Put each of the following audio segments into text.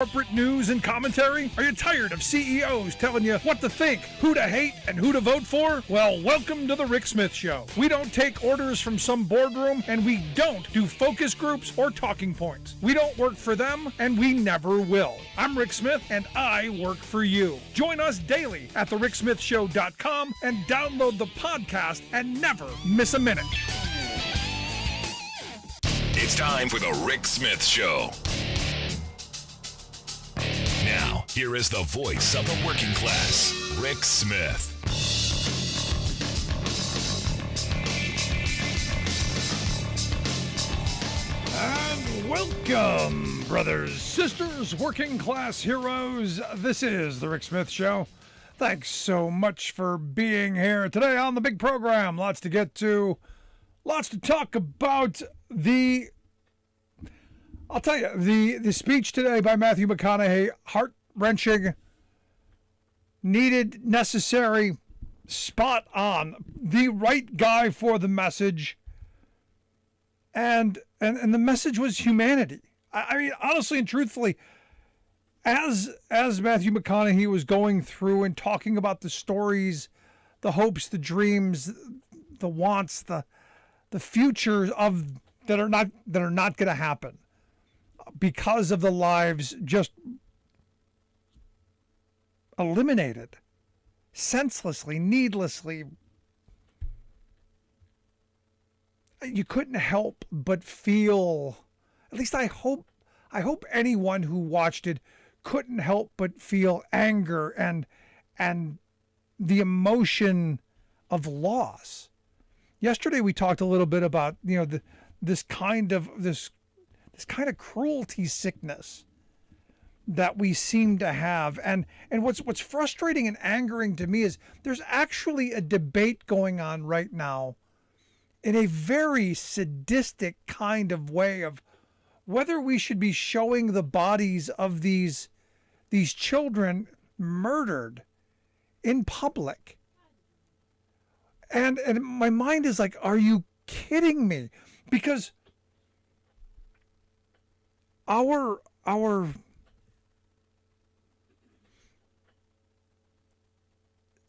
Corporate news and commentary? Are you tired of CEOs telling you what to think, who to hate, and who to vote for? Well, welcome to the Rick Smith Show. We don't take orders from some boardroom, and we don't do focus groups or talking points. We don't work for them, and we never will. I'm Rick Smith, and I work for you. Join us daily at thericksmithshow.com and download the podcast and never miss a minute. It's time for the Rick Smith Show. Now, here is the voice of the working class, Rick Smith. And welcome, brothers, sisters, working class heroes. This is the Rick Smith Show. Thanks so much for being here today on the big program. Lots to get to, lots to talk about. I'll tell you, the speech today by Matthew McConaughey, heart-wrenching, needed, necessary, spot on, the right guy for the message, and the message was humanity. I mean, honestly and truthfully, as Matthew McConaughey was going through and talking about the stories, the hopes, the dreams, the wants, the futures of that are not going to happen because of the lives just eliminated senselessly, needlessly. You couldn't help but feel, at least I hope anyone who watched it couldn't help but feel anger and the emotion of loss. Yesterday we talked a little bit about, this kind of cruelty sickness that we seem to have. And what's frustrating and angering to me is there's actually a debate going on right now in a very sadistic kind of way of whether we should be showing the bodies of these children murdered in public. And my mind is like, are you kidding me? Because our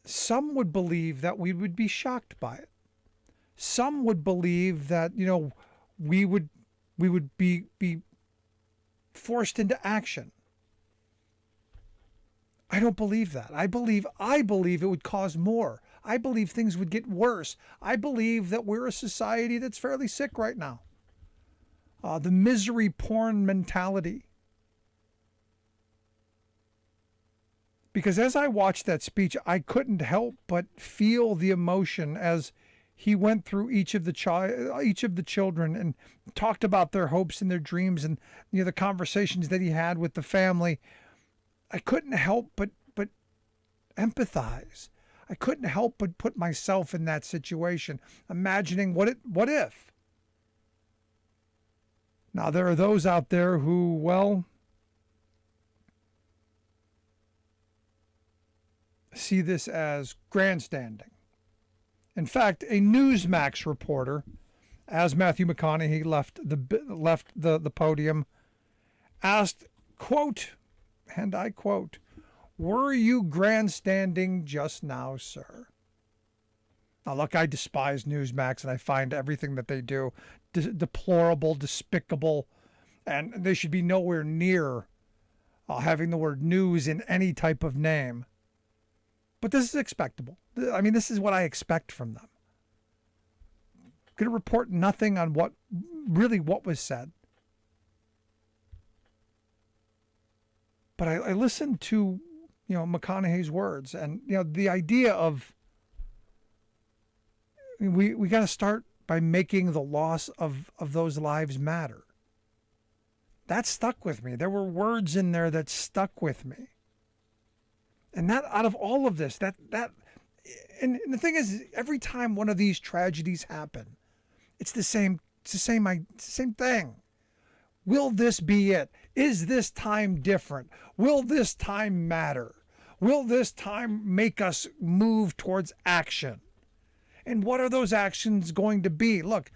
some would believe that we would be shocked by it. Some would believe that, we would be forced into action. I don't believe that. I believe it would cause more. I believe things would get worse. I believe that we're a society that's fairly sick right now. The misery porn mentality. Because as I watched that speech, I couldn't help but feel the emotion as he went through each of the children and talked about their hopes and their dreams and the conversations that he had with the family. I couldn't help but empathize. I couldn't help but put myself in that situation, imagining what if. Now, there are those out there who, see this as grandstanding. In fact, a Newsmax reporter, as Matthew McConaughey left the podium, asked, quote, and I quote, "Were you grandstanding just now, sir?" Now, look, I despise Newsmax, and I find everything that they do deplorable, despicable, and they should be nowhere near having the word news in any type of name. But this is expectable. I mean, this is what I expect from them. Going to report nothing on what was said. But I listened to, McConaughey's words, and, the idea of we got to start by making the loss of those lives matter. That stuck with me. There were words in there that stuck with me. And that out of all of this, and the thing is, every time one of these tragedies happen, it's the same thing. Will this be it? Is this time different? Will this time matter? Will this time make us move towards action? And what are those actions going to be? Look,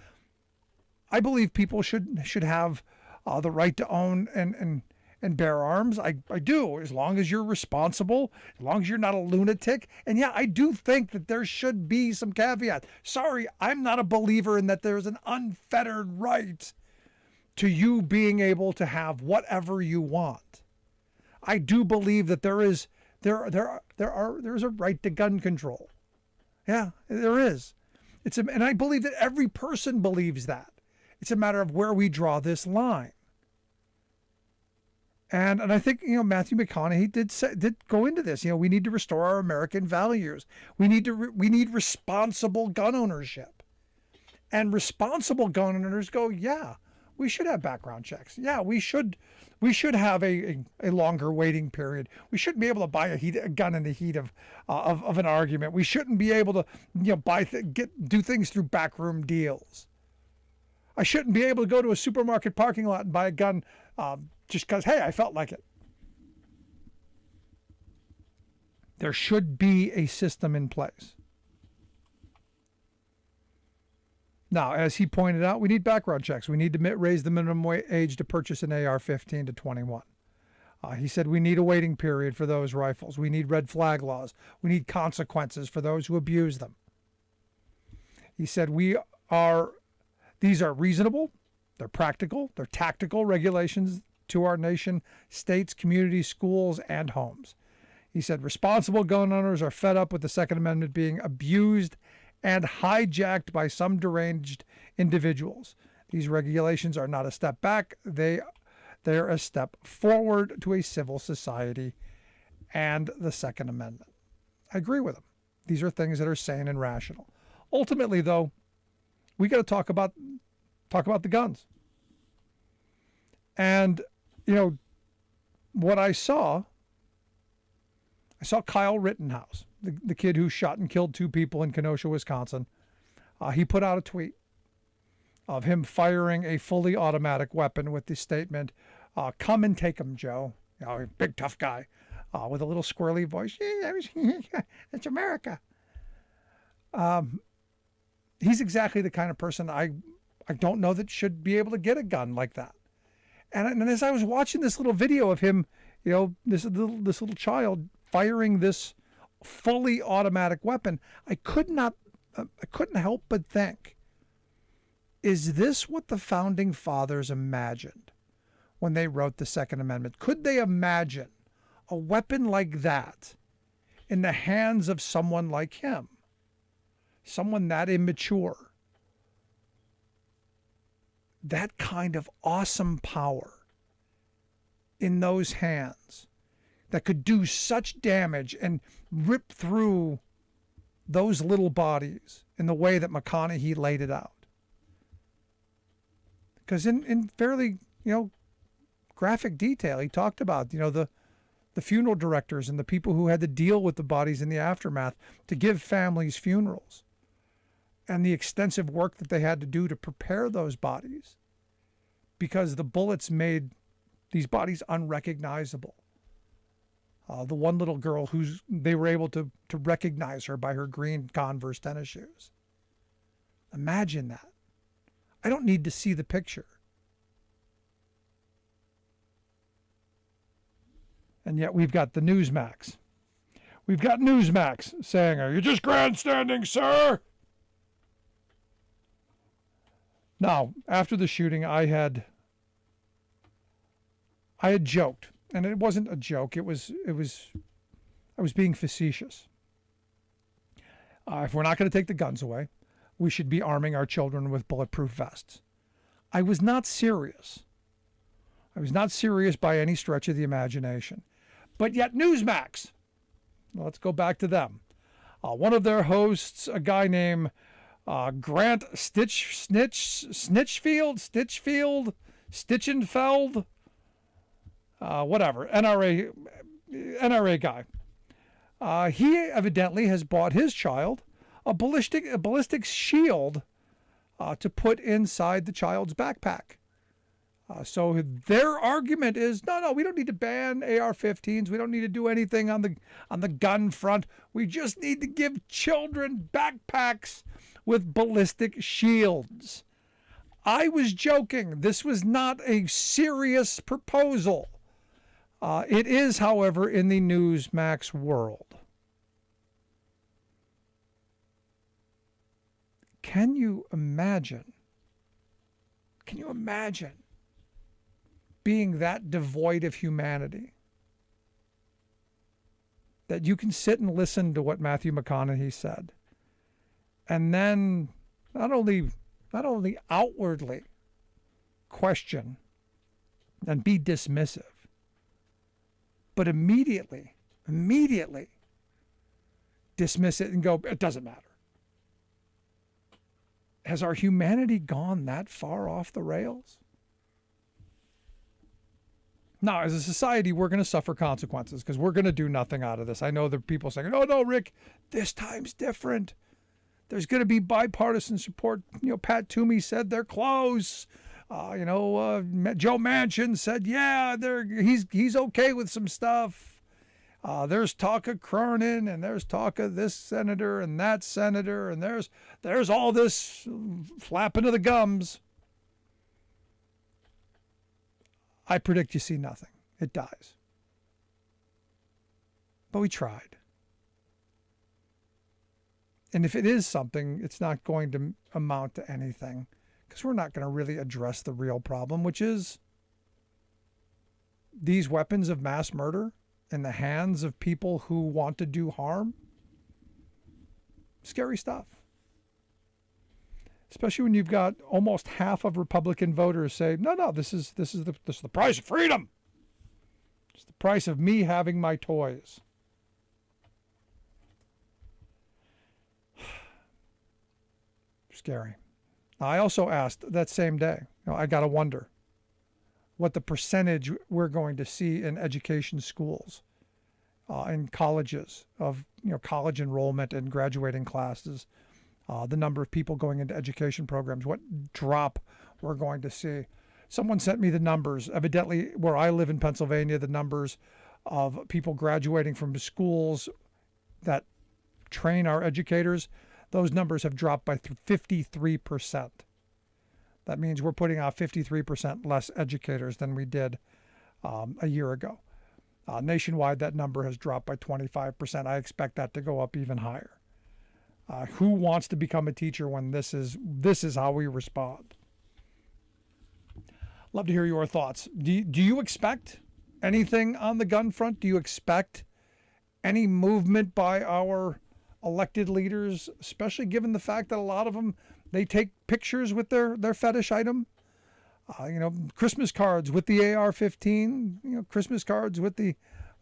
I believe people should have the right to own and and bear arms. I do, as long as you're responsible, as long as you're not a lunatic. And yeah, I do think that there should be some caveat. Sorry, I'm not a believer in that there's an unfettered right to you being able to have whatever you want. I do believe that there's a right to gun control. Yeah, there is. And I believe that every person believes that. It's a matter of where we draw this line. And I think, Matthew McConaughey did go into this. We need to restore our American values. We need responsible gun ownership. And responsible gun owners go, yeah, we should have background checks. Yeah, we should have a longer waiting period. We shouldn't be able to buy a gun in the heat of an argument. We shouldn't be able to do things through backroom deals. I shouldn't be able to go to a supermarket parking lot and buy a gun just because, hey, I felt like it. There should be a system in place. Now, as he pointed out, we need background checks. We need to raise the minimum age to purchase an AR-15 to 21. He said we need a waiting period for those rifles. We need red flag laws. We need consequences for those who abuse them. He said these are reasonable, they're practical, they're tactical regulations to our nation, states, communities, schools, and homes. He said responsible gun owners are fed up with the Second Amendment being abused and hijacked by some deranged individuals. These regulations are not a step back. They're a step forward to a civil society and the Second Amendment. I agree with him. These are things that are sane and rational. Ultimately, though, we got to talk about the guns. And, what I saw Kyle Rittenhouse, the kid who shot and killed 2 people in Kenosha, Wisconsin. He put out a tweet of him firing a fully automatic weapon with the statement, come and take him, Joe. Big tough guy with a little squirrely voice. It's America. He's exactly the kind of person I don't know that should be able to get a gun like that. And as I was watching this little video of him, this little child firing this fully automatic weapon, I couldn't help but think, is this what the founding fathers imagined when they wrote the Second Amendment? Could they imagine a weapon like that in the hands of someone like him? Someone that immature? That kind of awesome power in those hands that could do such damage and rip through those little bodies in the way that McConaughey laid it out. Because in fairly, graphic detail, he talked about, the funeral directors and the people who had to deal with the bodies in the aftermath to give families funerals, and the extensive work that they had to do to prepare those bodies, because the bullets made these bodies unrecognizable. The one little girl they were able to recognize her by her green Converse tennis shoes. Imagine that. I don't need to see the picture. And yet we've got the Newsmax. We've got Newsmax saying, "Are you just grandstanding, sir?" Now, after the shooting, I had joked, and it wasn't a joke. I was being facetious. If we're not going to take the guns away, we should be arming our children with bulletproof vests. I was not serious. I was not serious by any stretch of the imagination. But yet Newsmax, let's go back to them. One of their hosts, a guy named Grant Stitchenfeld, whatever, NRA guy. He evidently has bought his child a ballistic shield to put inside the child's backpack. So their argument is, no, we don't need to ban AR-15s. We don't need to do anything on the gun front. We just need to give children backpacks with ballistic shields. I was joking. This was not a serious proposal. It is, however, in the Newsmax world. Can you imagine being that devoid of humanity that you can sit and listen to what Matthew McConaughey said and then not only outwardly question and be dismissive, but immediately dismiss it and go, it doesn't matter. Has our humanity gone that far off the rails? Now, as a society, we're going to suffer consequences because we're going to do nothing out of this. I know there are people saying, oh, no, Rick, this time's different. There's going to be bipartisan support. Pat Toomey said they're close. Joe Manchin said, yeah, he's okay with some stuff. There's talk of Cronin, and there's talk of this senator and that senator, and there's all this flapping of the gums. I predict you see nothing. It dies. But we tried. And if it is something, it's not going to amount to anything because we're not going to really address the real problem, which is these weapons of mass murder in the hands of people who want to do harm. Scary stuff. Especially when you've got almost half of Republican voters say, no, this is the price of freedom. It's the price of me having my toys. Scary. I also asked that same day, I got to wonder what the percentage we're going to see in education schools, in colleges of, college enrollment and graduating classes, the number of people going into education programs, what drop we're going to see. Someone sent me the numbers. Evidently, where I live in Pennsylvania, the numbers of people graduating from schools that train our educators, those numbers have dropped by 53%. That means we're putting out 53% less educators than we did a year ago. Nationwide, that number has dropped by 25%. I expect that to go up even higher. Who wants to become a teacher when this is how we respond? Love to hear your thoughts. Do you expect anything on the gun front? Do you expect any movement by our elected leaders, especially given the fact that a lot of them, they take pictures with their fetish item? Christmas cards with the AR-15, Christmas cards with the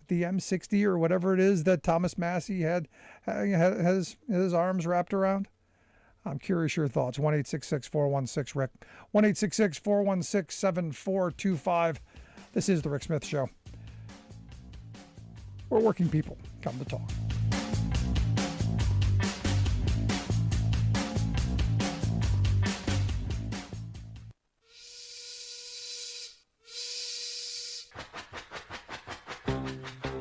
M60 or whatever it is that Thomas Massey had his arms wrapped around. I'm curious your thoughts. 1-866-416-RICK. 1-866-416-7425. This is The Rick Smith Show, where working people come to talk.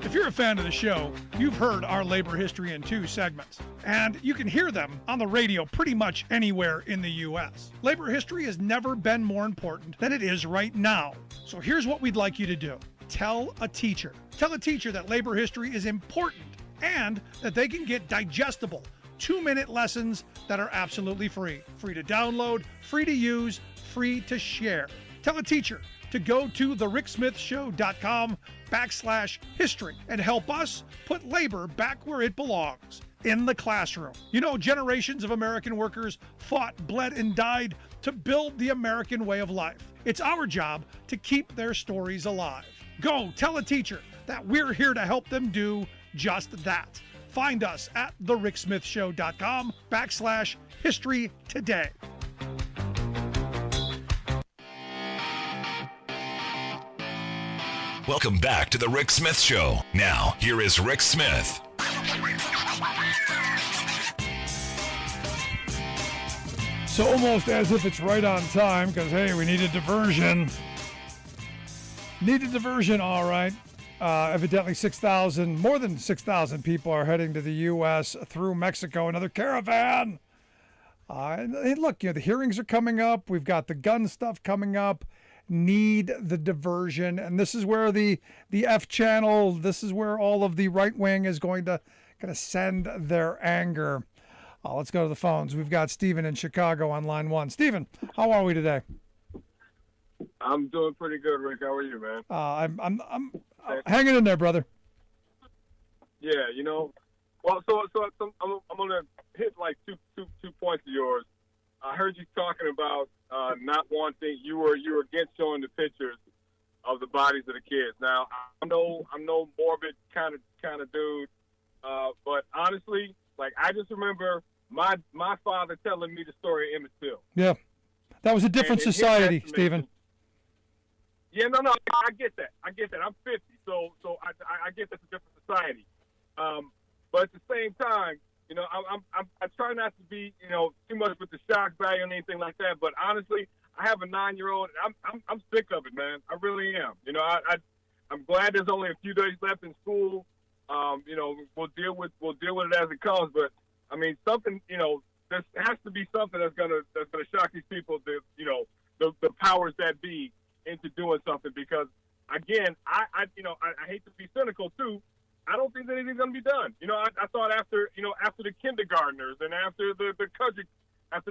If you're a fan of the show, you've heard our labor history in 2 segments, and you can hear them on the radio pretty much anywhere in the U.S. Labor history has never been more important than it is right now. So here's what we'd like you to do. Tell a teacher. Tell a teacher that labor history is important and that they can get digestible 2-minute lessons that are absolutely free. Free to download, free to use, free to share. Tell a teacher to go to thericksmithshow.com/history and help us put labor back where it belongs, in the classroom. Generations of American workers fought, bled, and died to build the American way of life. It's our job to keep their stories alive. Go tell a teacher that we're here to help them do just that. Find us at thericksmithshow.com/history today. Welcome back to The Rick Smith Show. Now, here is Rick Smith. So almost as if it's right on time, because, hey, we need a diversion. Need a diversion, all right. Evidently more than 6,000 people are heading to the U.S. through Mexico, another caravan. And look, the hearings are coming up. We've got the gun stuff coming up. need the diversion, and this is where the F channel, this is where all of the right wing is going to send their anger. Let's go to the phones. We've got Stephen in Chicago on line 1. Stephen, how are we today? I'm doing pretty good, Rick. How are you, man? I'm hanging in there, brother. Yeah, well, so I'm gonna hit like two points of yours. I heard you talking about not wanting. You were against showing the pictures of the bodies of the kids. Now I'm no morbid kind of dude, but honestly, like I just remember my father telling me the story of Emmett Till. Yeah, that was a different society, Stephen. Yeah, no, I get that. I'm 50, so I get that's a different society. But at the same time, I try not to be, too much with the shock value and anything like that. But honestly, I have a 9-year-old, and I'm sick of it, man. I really am. I'm glad there's only a few days left in school. We'll deal with it as it comes. But I mean, something, there has to be something that's gonna shock these people. The powers that be into doing something, because again, I hate to be cynical too. I don't think that anything's going to be done. I thought after the kindergartners and after the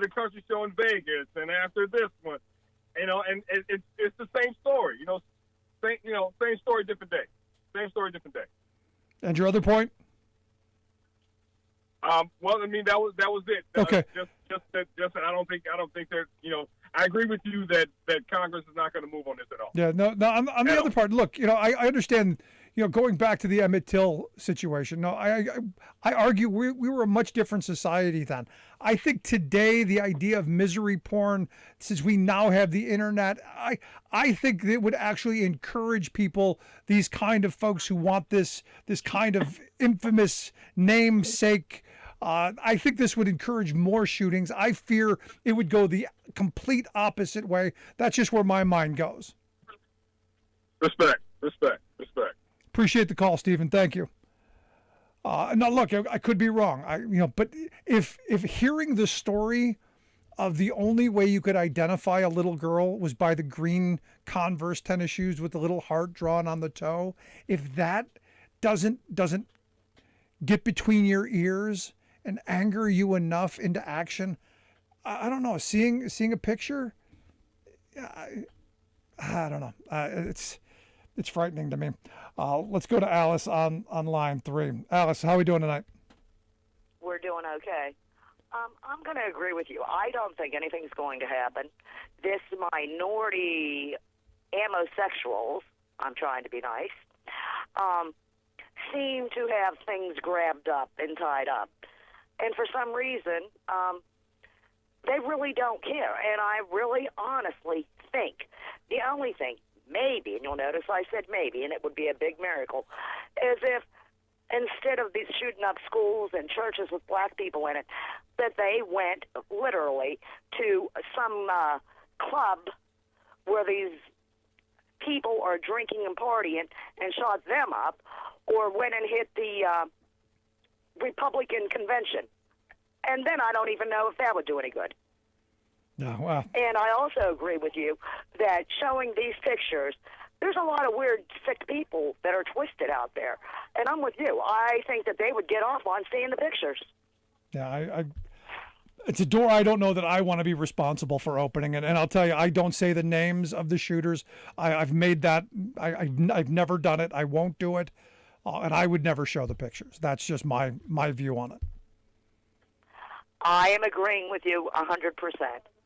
country show in Vegas and after this one, and it's the same story. Same story, different day. Same story, different day. And your other point? Well, I mean that was it. Okay. Just I don't think that I agree with you that Congress is not going to move on this at all. Yeah, no. On the other part, look, I understand. Going back to the Emmett Till situation. No, I argue we were a much different society then. I think today the idea of misery porn, since we now have the internet, I think it would actually encourage people, these kind of folks who want this kind of infamous namesake. I think this would encourage more shootings. I fear it would go the complete opposite way. That's just where my mind goes. Respect. Appreciate the call, Stephen. Thank you. Now, look, I could be wrong. But if hearing the story of the only way you could identify a little girl was by the green Converse tennis shoes with the little heart drawn on the toe, if that doesn't get between your ears and anger you enough into action, I don't know. Seeing a picture, I don't know. It's frightening to me. Let's go to Alice on line 3. Alice, how are we doing tonight? We're doing okay. I'm going to agree with you. I don't think anything's going to happen. This minority homosexuals, I'm trying to be nice, seem to have things grabbed up and tied up. And for some reason, they really don't care. And I really honestly think the only thing, maybe, and you'll notice I said maybe, and it would be a big miracle, is if instead of these shooting up schools and churches with black people in it, that they went literally to some club where these people are drinking and partying and shot them up, or went and hit the Republican convention. And then I don't even know if that would do any good. No, wow. And I also agree with you that showing these pictures, there's a lot of weird, sick people that are twisted out there. And I'm with you. I think that they would get off on seeing the pictures. Yeah, it's a door I don't know that I want to be responsible for opening. And I'll tell you, I don't say the names of the shooters. I've made that. I've never done it. I won't do it. And I would never show the pictures. That's just my view on it. I am agreeing with you 100%.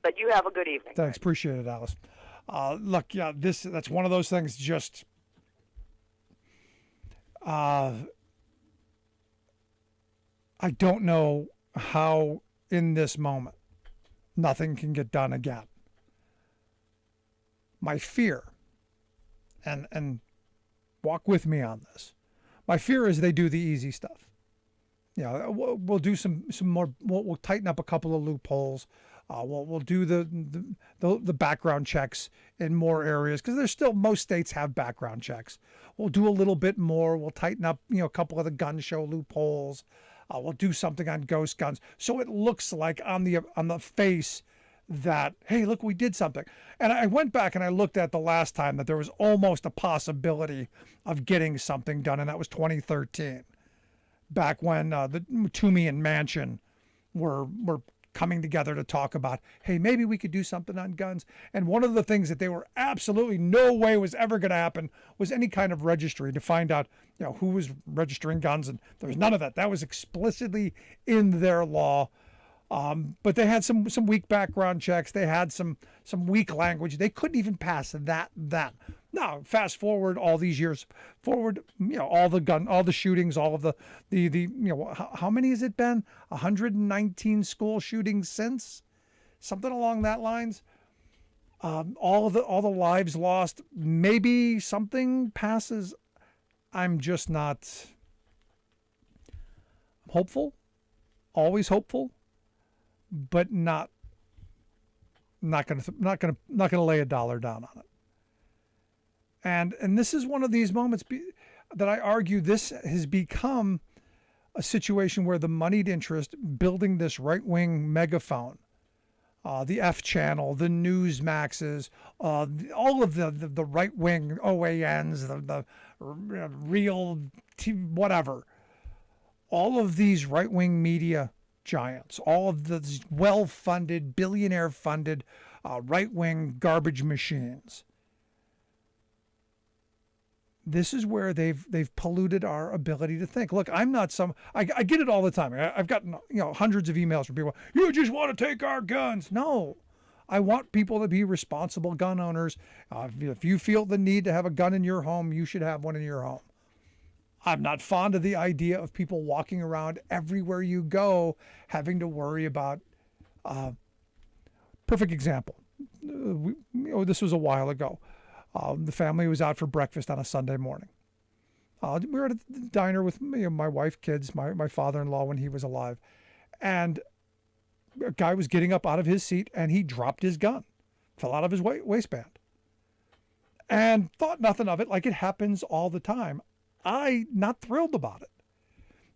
But you have a good evening. Thanks. Appreciate it, Alice. Look, yeah, that's one of those things just I don't know how in this moment nothing can get done again. My fear, and walk with me on this, my fear is they do the easy stuff. We'll do some more, we'll tighten up a couple of loopholes. We'll do the background checks in more areas, because there's still, most states have background checks. We'll do a little bit more. We'll tighten up, a couple of the gun show loopholes. We'll do something on ghost guns, so it looks like on the face that, hey, look, we did something. And I went back and I looked at the last time that there was almost a possibility of getting something done, and that was 2013, back when the Toomey and Manchin were coming together to talk about, hey, maybe we could do something on guns. And one of the things that they were absolutely no way was ever going to happen was any kind of registry to find out, who was registering guns. And there was none of that. That was explicitly in their law. But they had some weak background checks. They had some weak language. They couldn't even pass that. Now, fast forward all these years forward, all the shootings, all of the how many has it been? 119 school shootings since, something along that lines. All the lives lost. Maybe something passes. I'm just not. I'm hopeful, always hopeful, but not gonna lay a dollar down on it. And this is one of these moments that I argue this has become a situation where the moneyed interest building this right-wing megaphone, the F channel, the Newsmaxes, all of the right-wing OANs, the real whatever, all of these right-wing media giants, all of the well-funded, billionaire-funded right-wing garbage machines. This is where they've polluted our ability to think. Look, I'm not I get it all the time. I've gotten hundreds of emails from people. You just want to take our guns. No, I want people to be responsible gun owners. If you feel the need to have a gun in your home, you should have one in your home. I'm not fond of the idea of people walking around everywhere you go having to worry about. Perfect example. This was a while ago. The family was out for breakfast on a Sunday morning. We were at a diner with my wife, kids, my father-in-law when he was alive. And a guy was getting up out of his seat and he dropped his gun, fell out of his waistband. And thought nothing of it, like it happens all the time. I not thrilled about it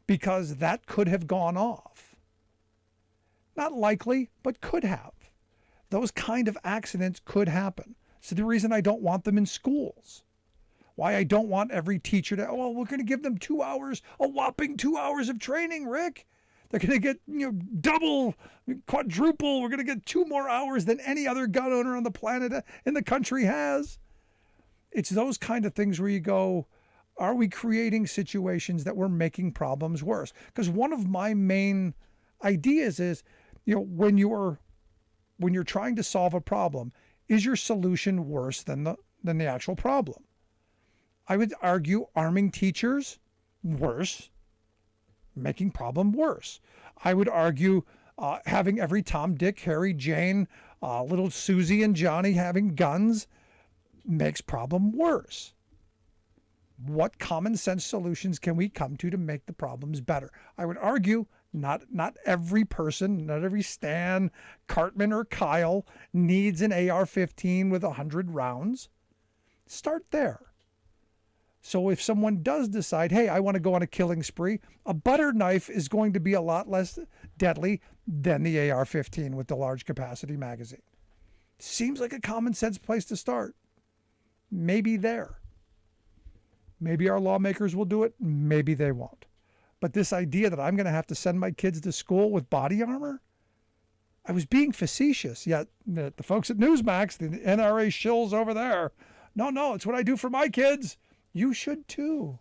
because that could have gone off. Not likely, but could have. Those kind of accidents could happen. So the reason I don't want them in schools, why I don't want every teacher to, we're going to give them 2 hours, a whopping 2 hours of training, Rick. They're going to get, double, quadruple. We're going to get 2 more hours than any other gun owner on the planet in the country has. It's those kind of things where you go, are we creating situations that we're making problems worse? Because one of my main ideas is, when you're trying to solve a problem, is your solution worse than the actual problem? I would argue arming teachers, worse, making problem worse. I would argue having every Tom, Dick, Harry, Jane, little Susie and Johnny having guns makes problem worse. What common sense solutions can we come to make the problems better? I would argue not every person, not every Stan, Cartman, or Kyle needs an AR-15 with 100 rounds. Start there. So if someone does decide, hey, I want to go on a killing spree, a butter knife is going to be a lot less deadly than the AR-15 with the large capacity magazine. Seems like a common sense place to start. Maybe there. Maybe our lawmakers will do it. Maybe they won't. But this idea that I'm going to have to send my kids to school with body armor, I was being facetious. Yet the folks at Newsmax, the NRA shills over there, no, it's what I do for my kids. You should too.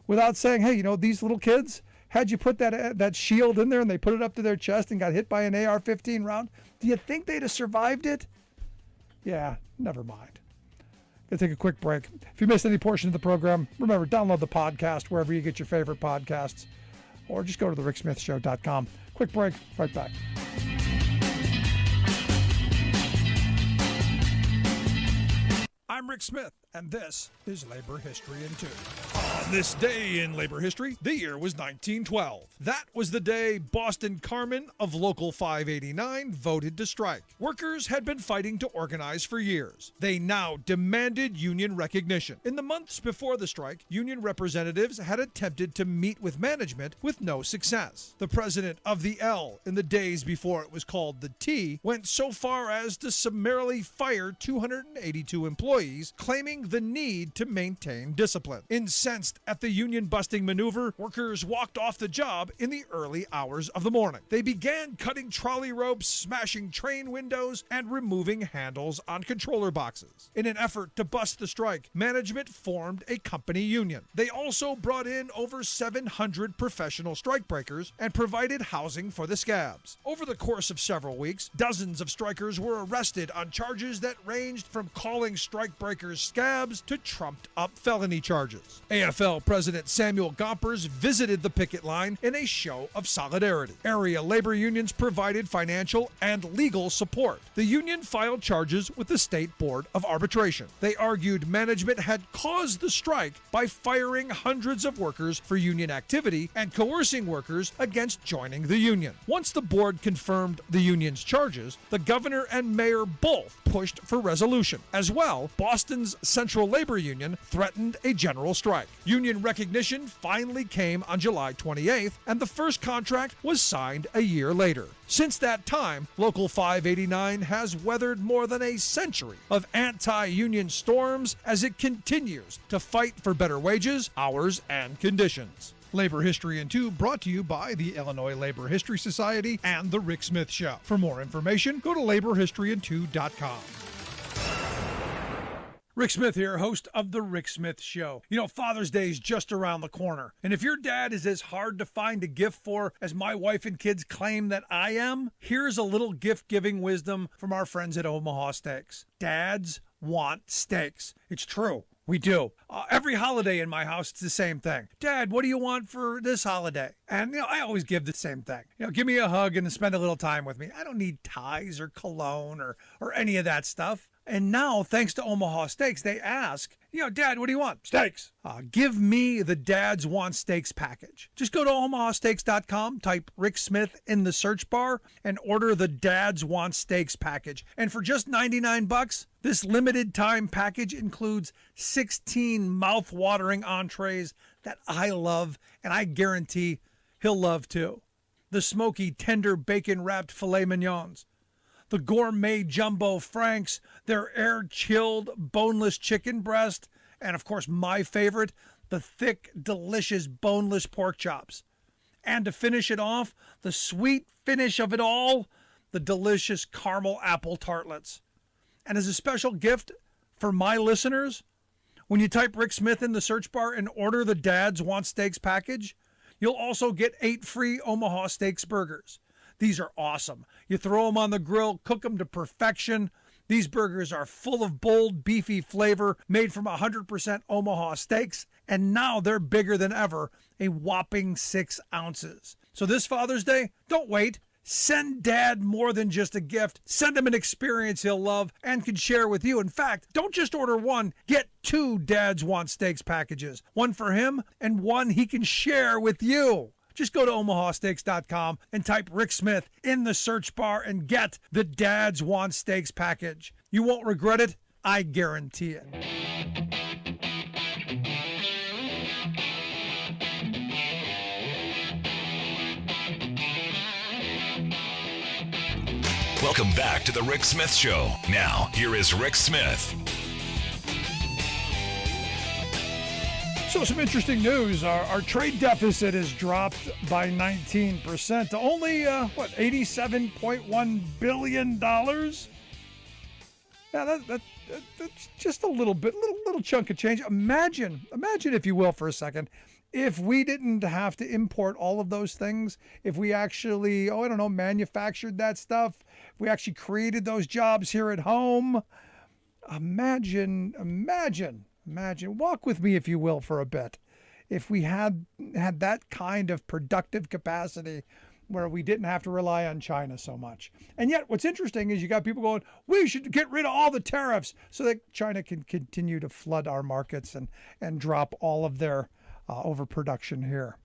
Without saying, hey, these little kids, had you put that shield in there and they put it up to their chest and got hit by an AR-15 round, do you think they'd have survived it? Yeah, never mind. Gonna take a quick break. If you missed any portion of the program, remember, download the podcast wherever you get your favorite podcasts, or just go to thericksmithshow.com. Quick break, right back. I'm Rick Smith, and this is Labor History in 2. On this day in labor history, the year was 1912. That was the day Boston Carmen of Local 589 voted to strike. Workers had been fighting to organize for years. They now demanded union recognition. In the months before the strike, union representatives had attempted to meet with management with no success. The president of the L, in the days before it was called the T, went so far as to summarily fire 282 employees, claiming the need to maintain discipline. Incensed at the union-busting maneuver, workers walked off the job in the early hours of the morning. They began cutting trolley ropes, smashing train windows, and removing handles on controller boxes. In an effort to bust the strike, management formed a company union. They also brought in over 700 professional strikebreakers and provided housing for the scabs. Over the course of several weeks, dozens of strikers were arrested on charges that ranged from calling strikebreakers scabs to trumped-up felony charges. AFL President Samuel Gompers visited the picket line in a show of solidarity. Area labor unions provided financial and legal support. The union filed charges with the State Board of Arbitration. They argued management had caused the strike by firing hundreds of workers for union activity and coercing workers against joining the union. Once the board confirmed the union's charges, the governor and mayor both pushed for resolution. As well, Boston's Central Labor Union threatened a general strike. Union recognition finally came on July 28th, and the first contract was signed a year later. Since that time, Local 589 has weathered more than a century of anti-union storms as it continues to fight for better wages, hours, and conditions. Labor History in 2 brought to you by the Illinois Labor History Society and The Rick Smith Show. For more information, go to laborhistoryin2.com. Rick Smith here, host of The Rick Smith Show. You know, Father's Day is just around the corner. And if your dad is as hard to find a gift for as my wife and kids claim that I am, here's a little gift-giving wisdom from our friends at Omaha Steaks. Dads want steaks. It's true. We do. Every holiday in my house, it's the same thing. Dad, what do you want for this holiday? And, I always give the same thing. Give me a hug and spend a little time with me. I don't need ties or cologne or any of that stuff. And now, thanks to Omaha Steaks, they ask, Dad, what do you want? Steaks. Give me the Dads Want Steaks package. Just go to omahasteaks.com, type Rick Smith in the search bar, and order the Dads Want Steaks package. And for just $99, this limited time package includes 16 mouth-watering entrees that I love, and I guarantee he'll love too. The smoky, tender, bacon-wrapped filet mignons, the gourmet jumbo franks, their air-chilled, boneless chicken breast, and of course my favorite, the thick, delicious, boneless pork chops. And to finish it off, the sweet finish of it all, the delicious caramel apple tartlets. And as a special gift for my listeners, when you type Rick Smith in the search bar and order the Dads Want Steaks package, you'll also get 8 free Omaha Steaks burgers. These are awesome. You throw them on the grill, cook them to perfection. These burgers are full of bold, beefy flavor, made from 100% Omaha steaks, and now they're bigger than ever, a whopping 6 ounces. So this Father's Day, don't wait. Send Dad more than just a gift. Send him an experience he'll love and can share with you. In fact, don't just order one. Get 2 Dads Want Steaks packages. One for him and one he can share with you. Just go to omahasteaks.com and type Rick Smith in the search bar and get the Dads Want Steaks package. You won't regret it. I guarantee it. Welcome back to the Rick Smith Show. Now, here is Rick Smith. So some interesting news. Our trade deficit has dropped by 19% to only, $87.1 billion? Yeah, that's just a little chunk of change. Imagine, if you will, for a second, if we didn't have to import all of those things, if we actually, manufactured that stuff, if we actually created those jobs here at home. Imagine, walk with me, if you will, for a bit. If we had that kind of productive capacity where we didn't have to rely on China so much. And yet what's interesting is you got people going, we should get rid of all the tariffs so that China can continue to flood our markets and drop all of their overproduction here,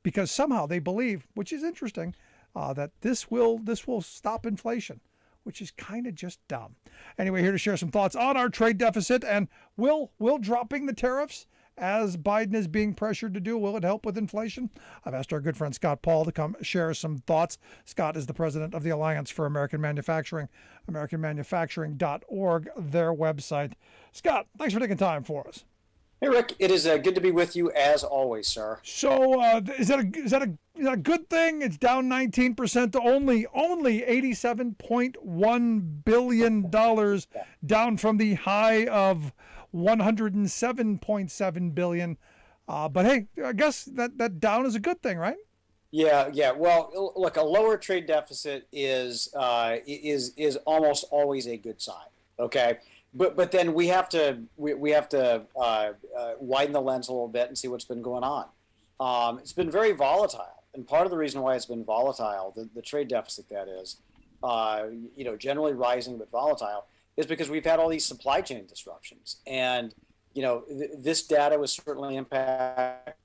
because somehow they believe, which is interesting, that this will stop inflation, which is kind of just dumb. Anyway, here to share some thoughts on our trade deficit and will dropping the tariffs, as Biden is being pressured to do, will it help with inflation? I've asked our good friend Scott Paul to come share some thoughts. Scott is the president of the Alliance for American Manufacturing, AmericanManufacturing.org, their website. Scott, thanks for taking time for us. Hey, Rick, it is good to be with you as always, sir. So is that a good thing? It's down 19% to only $87.1 billion, down from the high of $107.7 billion. But hey, I guess that down is a good thing, right? Yeah. Well, look, a lower trade deficit is almost always a good sign. Okay. But then we have to widen the lens a little bit and see what's been going on. It's been very volatile, and part of the reason why it's been volatile, the trade deficit that is, generally rising but volatile, is because we've had all these supply chain disruptions, and this data was certainly impacted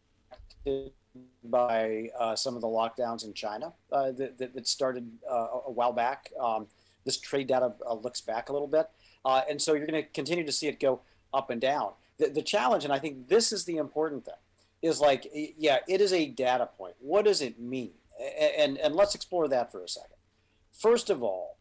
by some of the lockdowns in China that started a while back. This trade data looks back a little bit. And so you're going to continue to see it go up and down. The challenge, and I think this is the important thing, is it is a data point. What does it mean? And let's explore that for a second. First of all,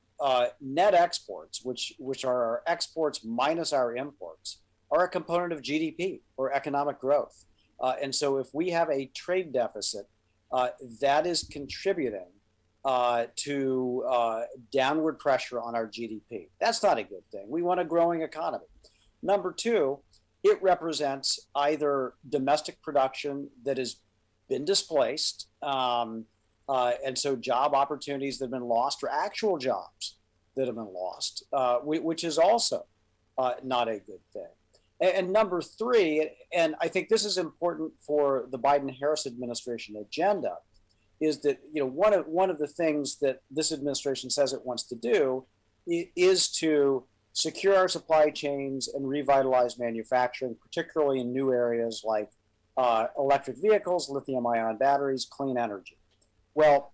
net exports, which are our exports minus our imports, are a component of GDP or economic growth. And so if we have a trade deficit, that is contributing to downward pressure on our GDP. That's not a good thing. We want a growing economy. Number two, it represents either domestic production that has been displaced, and so job opportunities that have been lost, or actual jobs that have been lost, which is also not a good thing. And number three, and I think this is important for the Biden-Harris administration agenda, is that one of the things that this administration says it wants to do is to secure our supply chains and revitalize manufacturing, particularly in new areas like electric vehicles, lithium-ion batteries, clean energy. Well,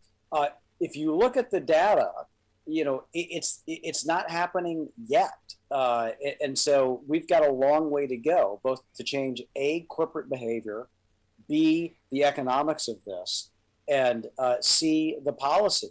if you look at the data, it's not happening yet, and so we've got a long way to go, both to change A, corporate behavior, B, the economics of this, and C, the policy,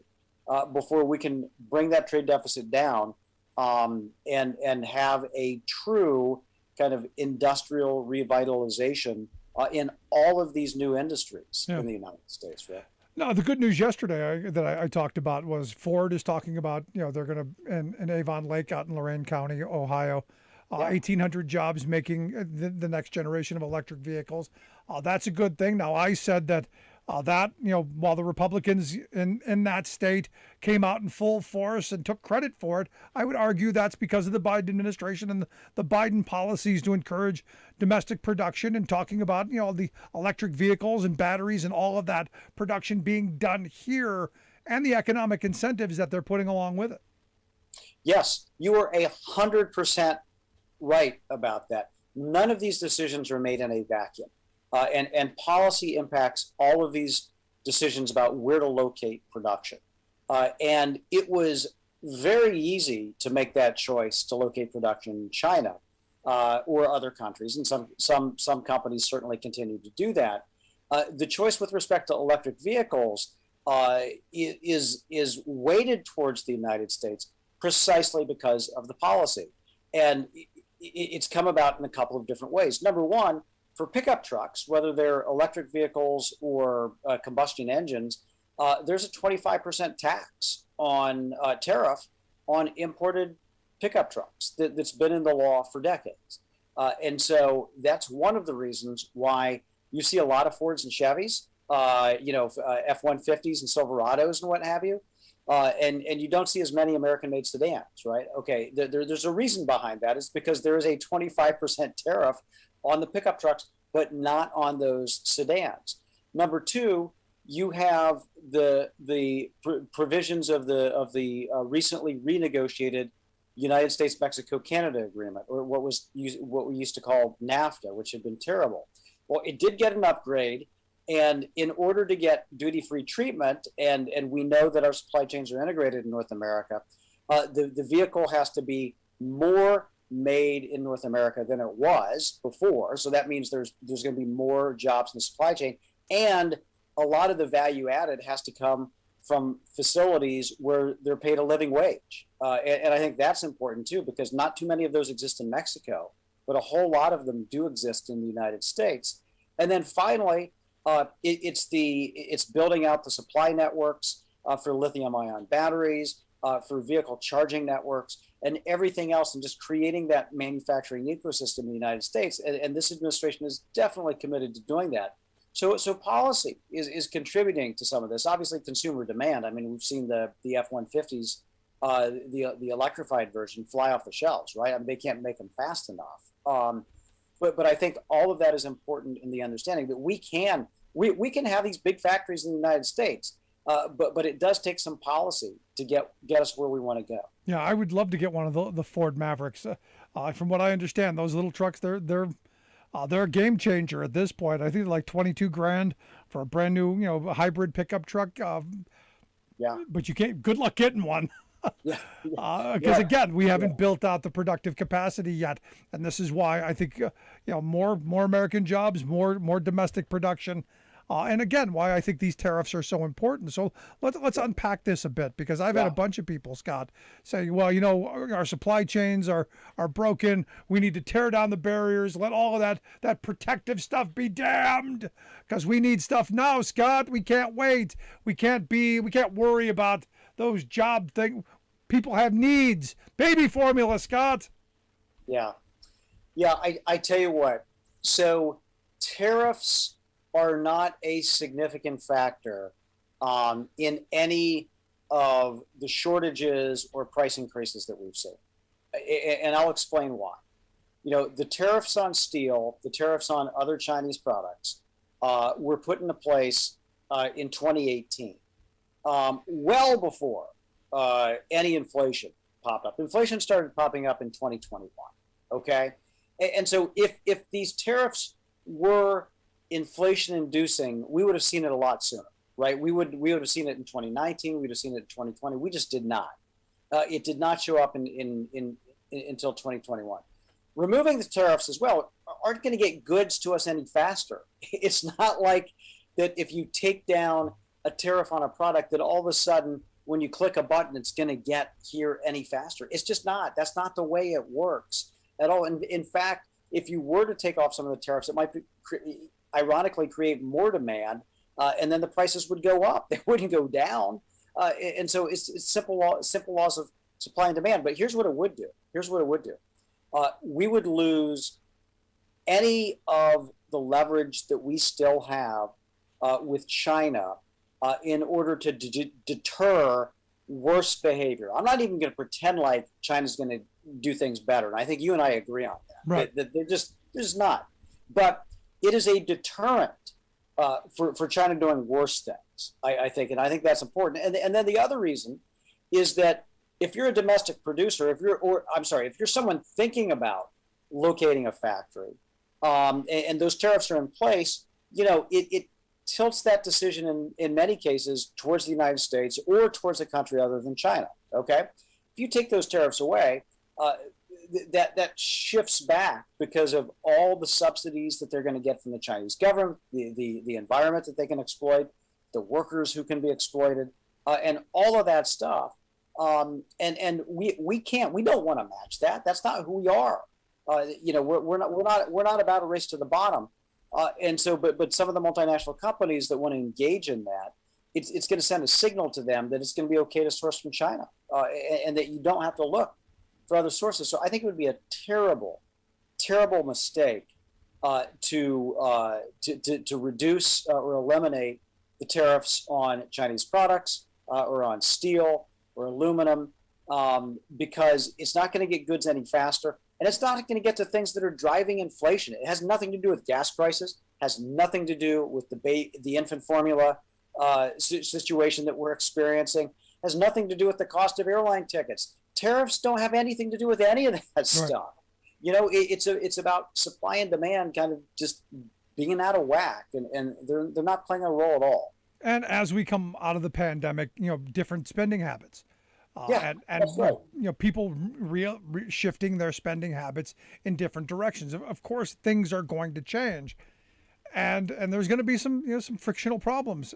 before we can bring that trade deficit down and have a true kind of industrial revitalization in all of these new industries in the United States, right? No, the good news yesterday that I talked about was Ford is talking about, they're going to, in Avon Lake out in Lorain County, Ohio, 1,800 jobs making the next generation of electric vehicles. That's a good thing. Now, I said that while the Republicans in that state came out in full force and took credit for it, I would argue that's because of the Biden administration and the Biden policies to encourage domestic production, and talking about, the electric vehicles and batteries and all of that production being done here, and the economic incentives that they're putting along with it. Yes, you are 100% right about that. None of these decisions are made in a vacuum. And policy impacts all of these decisions about where to locate production. And it was very easy to make that choice to locate production in China or other countries, and some companies certainly continue to do that. The choice with respect to electric vehicles is weighted towards the United States precisely because of the policy. And it's come about in a couple of different ways. Number one, for pickup trucks, whether they're electric vehicles or combustion engines, there's a 25% tax on tariff on imported pickup trucks that's been in the law for decades. And so that's one of the reasons why you see a lot of Fords and Chevys, F-150s and Silverados and what have you. And you don't see as many American-made sedans, right? Okay, there's a reason behind that. It's because there is a 25% tariff on the pickup trucks, but not on those sedans. Number two, you have the provisions of the recently renegotiated United States-Mexico-Canada agreement, or what we used to call NAFTA, which had been terrible. Well, it did get an upgrade. And in order to get duty-free treatment, and we know that our supply chains are integrated in North America, the vehicle has to be more made in North America than it was before. So that means there's going to be more jobs in the supply chain. And a lot of the value added has to come from facilities where they're paid a living wage. And I think that's important too, because not too many of those exist in Mexico, but a whole lot of them do exist in the United States. And then finally, it's building out the supply networks for lithium-ion batteries, for vehicle charging networks, and everything else, and just creating that manufacturing ecosystem in the United States. And this administration is definitely committed to doing that. So policy is contributing to some of this. Obviously, consumer demand. I mean, we've seen the F-150s, the electrified version, fly off the shelves, right? I mean, they can't make them fast enough. But I think all of that is important in the understanding that we can have these big factories in the United States, but it does take some policy to get us where we want to go. Yeah, I would love to get one of the Ford Mavericks. From what I understand, those little trucks, they're a game changer at this point. I think like $22,000 for a brand new, hybrid pickup truck. Yeah. But you can't. Good luck getting one. Yeah. Because again, we haven't built out the productive capacity yet, and this is why I think more American jobs, more domestic production, and again, why I think these tariffs are so important. So let's unpack this a bit, because I've had a bunch of people, Scott, say, well, our supply chains are broken. We need to tear down the barriers. Let all of that protective stuff be damned, because we need stuff now, Scott. We can't wait. We can't worry about those job things. People have needs. Baby formula, Scott. Yeah. I tell you what. So tariffs are not a significant factor in any of the shortages or price increases that we've seen. And I'll explain why. The tariffs on steel, the tariffs on other Chinese products were put into place in 2018. Well before any inflation popped up. Inflation started popping up in 2021. Okay, and so if these tariffs were inflation-inducing, we would have seen it a lot sooner, right? We would have seen it in 2019. We would have seen it in 2020. We just did not. It did not show up until 2021. Removing the tariffs as well aren't going to get goods to us any faster. It's not like that if you take down a tariff on a product that all of a sudden when you click a button it's going to get here any faster. It's just not. That's not the way it works at all. And in fact, if you were to take off some of the tariffs, it might ironically create more demand, and then the prices would go up. They wouldn't go down. And so it's simple laws of supply and demand. But here's what it would do. We would lose any of the leverage that we still have with China in order to deter worse behavior. I'm not even going to pretend like China's going to do things better. And I think you and I agree on that. Right. They're just not. But it is a deterrent for China doing worse things, I think. And I think that's important. And then the other reason is that if you're a domestic producer, if you're someone thinking about locating a factory, and those tariffs are in place, it tilts that decision in many cases towards the United States or towards a country other than China. Okay, if you take those tariffs away, that shifts back because of all the subsidies that they're going to get from the Chinese government, the environment that they can exploit, the workers who can be exploited, and all of that stuff. And we don't want to match that. That's not who we are. We're not about a race to the bottom. And so, but some of the multinational companies that want to engage in that, it's going to send a signal to them that it's going to be okay to source from China, and that you don't have to look for other sources. So I think it would be a terrible, terrible mistake to reduce or eliminate the tariffs on Chinese products or on steel or aluminum, because it's not going to get goods any faster. And it's not going to get to things that are driving inflation. It has nothing to do with gas prices, has nothing to do with the infant formula situation that we're experiencing, has nothing to do with the cost of airline tickets. Tariffs don't have anything to do with any of that stuff. It's about supply and demand kind of just being out of whack, and they're not playing a role at all. And as we come out of the pandemic, different spending habits. And that's right. People shifting their spending habits in different directions. Of course, things are going to change, and there's going to be some some frictional problems.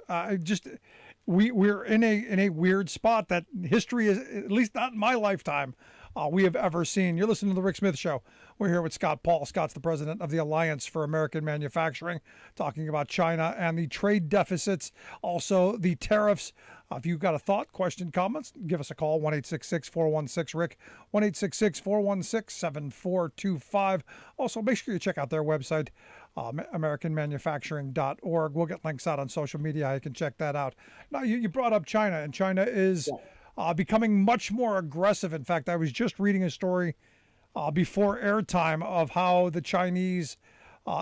We're in a weird spot that history is, at least not in my lifetime, we have ever seen. You're listening to the Rick Smith Show. We're here with Scott Paul. Scott's the president of the Alliance for American Manufacturing, talking about China and the trade deficits, also the tariffs. If you've got a thought, question, comments, give us a call, 1-866-416-RICK, 1-866-416-7425. Also, make sure you check out their website, AmericanManufacturing.org. We'll get links out on social media. You can check that out. Now, you brought up China, and China is becoming much more aggressive. In fact, I was just reading a story before airtime of how the Chinese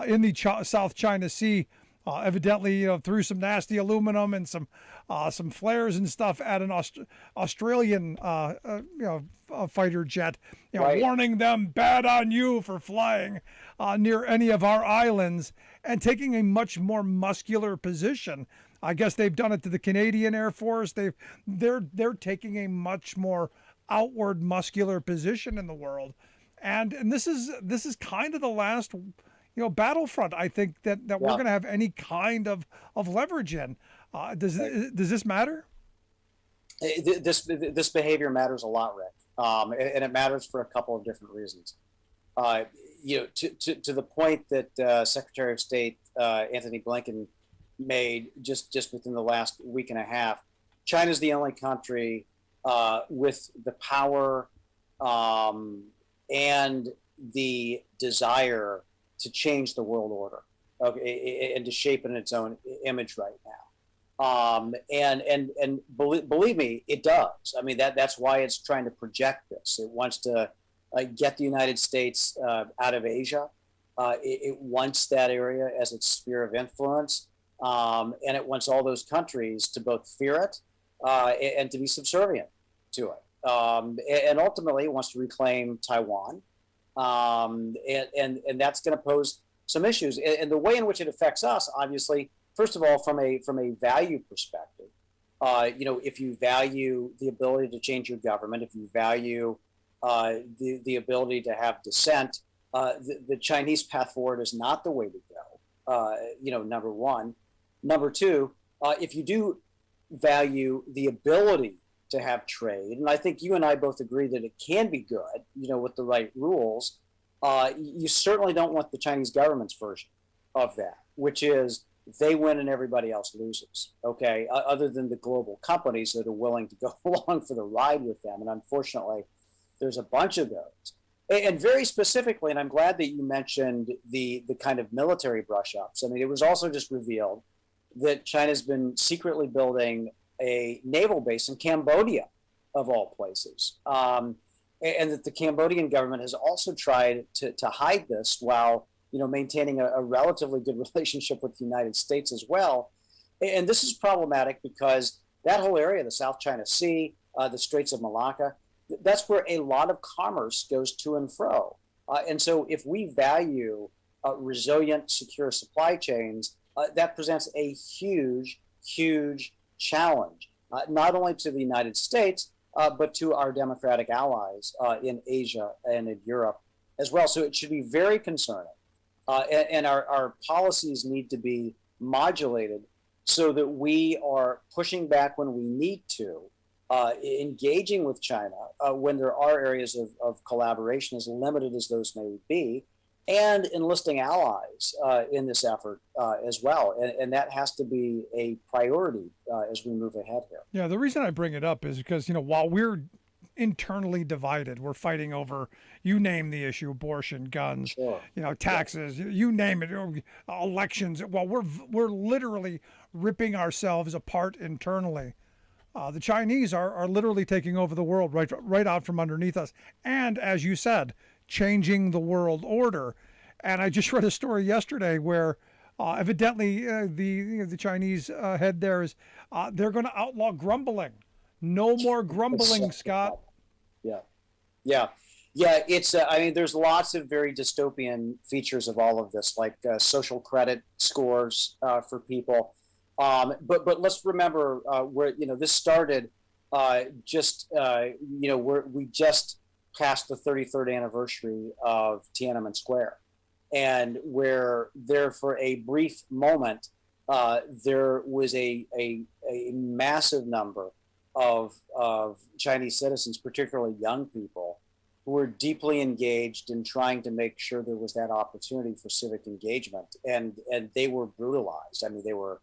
in the South China Sea evidently threw some nasty aluminum and some flares and stuff at an Australian fighter jet, Right. warning them, bad on you for flying near any of our islands, and taking a much more muscular position. I guess they've done it to the Canadian Air Force. They're taking a much more outward muscular position in the world, and this is kind of the last battlefront I think that we're going to have any kind of leverage in. Does this matter? This behavior matters a lot, Rick, and it matters for a couple of different reasons. To the point that Secretary of State Anthony Blinken made just within the last week and a half. China's the only country with the power and the desire to change the world order, and to shape in its own image right now. And believe me, it does. I mean, that's why it's trying to project this. It wants to get the United States out of Asia. It wants that area as its sphere of influence. And it wants all those countries to both fear it and to be subservient to it. And ultimately, it wants to reclaim Taiwan. And that's going to pose some issues. And the way in which it affects us, obviously, first of all, from a value perspective, if you value the ability to change your government, if you value the ability to have dissent, the Chinese path forward is not the way to go. Number one. Number two, if you do value the ability to have trade, and I think you and I both agree that it can be good, with the right rules, you certainly don't want the Chinese government's version of that, which is they win and everybody else loses, okay, other than the global companies that are willing to go along for the ride with them. And unfortunately, there's a bunch of those. And very specifically, and I'm glad that you mentioned the kind of military brush-ups. I mean, it was also just revealed that China's been secretly building a naval base in Cambodia, of all places. And that the Cambodian government has also tried to hide this while, maintaining a relatively good relationship with the United States as well. And this is problematic because that whole area, the South China Sea, the Straits of Malacca, that's where a lot of commerce goes to and fro. And so if we value resilient, secure supply chains, that presents a huge, huge challenge, not only to the United States, but to our democratic allies in Asia and in Europe as well. So it should be very concerning. And our policies need to be modulated so that we are pushing back when we need to, engaging with China when there are areas of collaboration, as limited as those may be, and enlisting allies in this effort as well. And that has to be a priority as we move ahead here. Yeah, the reason I bring it up is because, while we're internally divided, we're fighting over, you name the issue, abortion, guns, Sure. taxes, you name it, elections. Well, we're literally ripping ourselves apart internally. The Chinese are literally taking over the world right out from underneath us. And as you said, changing the world order. And I just read a story yesterday where evidently the Chinese head there is they're going to outlaw grumbling. No more grumbling, Scott. Yeah. Yeah, it's. I mean, there's lots of very dystopian features of all of this, like social credit scores for people. But let's remember where this started. We just passed the 33rd anniversary of Tiananmen Square, and where there for a brief moment there was a massive number of Chinese citizens, particularly young people, who were deeply engaged in trying to make sure there was that opportunity for civic engagement, and they were brutalized. I mean, they were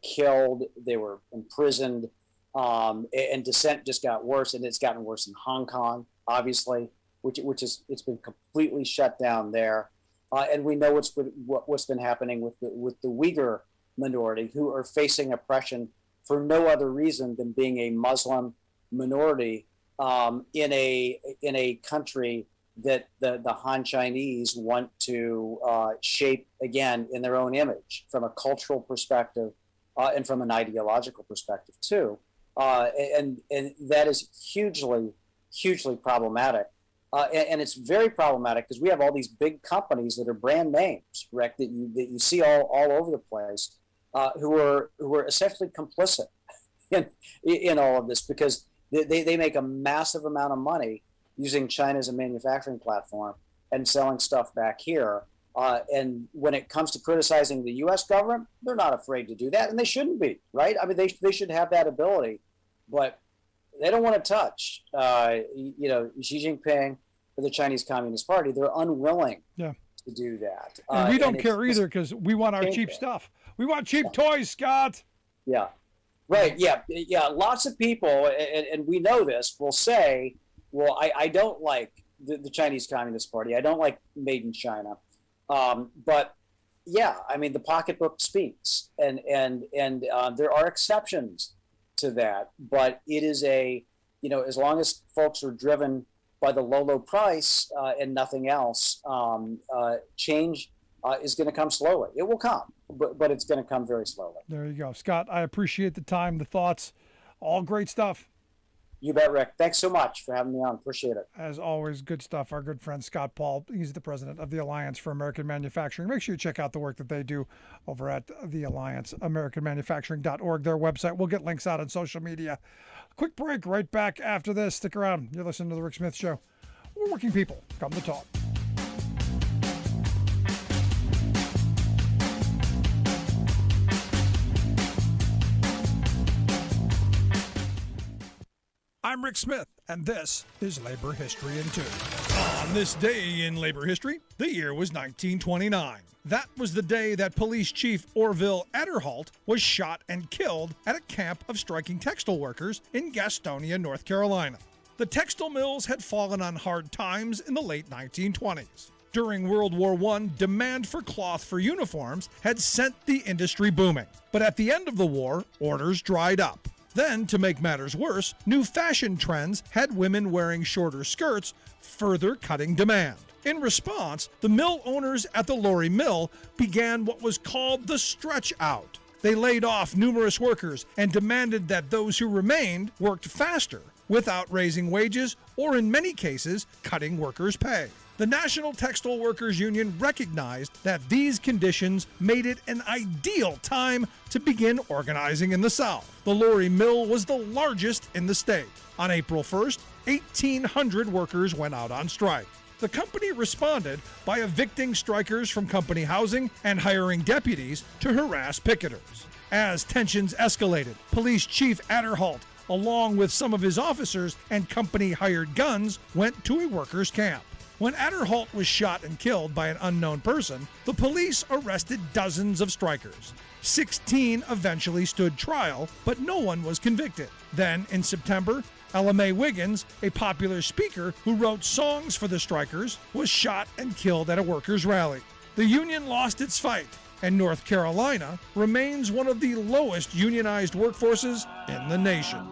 killed, they were imprisoned, and dissent just got worse, and it's gotten worse in Hong Kong, obviously, it's been completely shut down there, and we know what's been happening with the Uyghur minority, who are facing oppression for no other reason than being a Muslim minority in a country that the Han Chinese want to shape again in their own image, from a cultural perspective and from an ideological perspective too, and that is hugely problematic, and it's very problematic because we have all these big companies that are brand names, Rick, that you see all over the place, who are essentially complicit in all of this, because they make a massive amount of money using China as a manufacturing platform and selling stuff back here. And when it comes to criticizing the U.S. government, they're not afraid to do that, and they shouldn't be, right? I mean, they should have that ability, but they don't want to touch, Xi Jinping or the Chinese Communist Party. They're unwilling to do that. And we don't care either, because we want our cheap stuff. We want cheap toys, Scott. Yeah. Right. Yeah. Lots of people, and we know this, will say, well, I don't like the Chinese Communist Party. I don't like Made in China. But yeah, I mean, the pocketbook speaks, and there are exceptions to that. But it is as long as folks are driven by the low price and nothing else, change is going to come slowly. It will come, but it's going to come very slowly. There you go. Scott, I appreciate the time, the thoughts, all great stuff. You bet, Rick. Thanks so much for having me on. Appreciate it. As always, good stuff. Our good friend Scott Paul, he's the president of the Alliance for American Manufacturing. Make sure you check out the work that they do over at the Alliance, AmericanManufacturing.org, their website. We'll get links out on social media. Quick break, right back after this. Stick around. You're listening to The Rick Smith Show. We're working people. Come to talk. I'm Rick Smith, and this is Labor History in 2. On this day in labor history, the year was 1929. That was the day that Police Chief Orville Adderholt was shot and killed at a camp of striking textile workers in Gastonia, North Carolina. The textile mills had fallen on hard times in the late 1920s. During World War I, demand for cloth for uniforms had sent the industry booming. But at the end of the war, orders dried up. Then, to make matters worse, new fashion trends had women wearing shorter skirts, further cutting demand. In response, the mill owners at the Lorry Mill began what was called the stretch out. They laid off numerous workers and demanded that those who remained worked faster without raising wages or, in many cases, cutting workers' pay. The National Textile Workers Union recognized that these conditions made it an ideal time to begin organizing in the South. The Lorry Mill was the largest in the state. On April 1st, 1,800 workers went out on strike. The company responded by evicting strikers from company housing and hiring deputies to harass picketers. As tensions escalated, Police Chief Adderholt, along with some of his officers and company-hired guns, went to a workers' camp. When Adderholt was shot and killed by an unknown person, the police arrested dozens of strikers. 16 eventually stood trial, but no one was convicted. Then, in September, Ella Mae Wiggins, a popular speaker who wrote songs for the strikers, was shot and killed at a workers' rally. The union lost its fight, and North Carolina remains one of the lowest unionized workforces in the nation.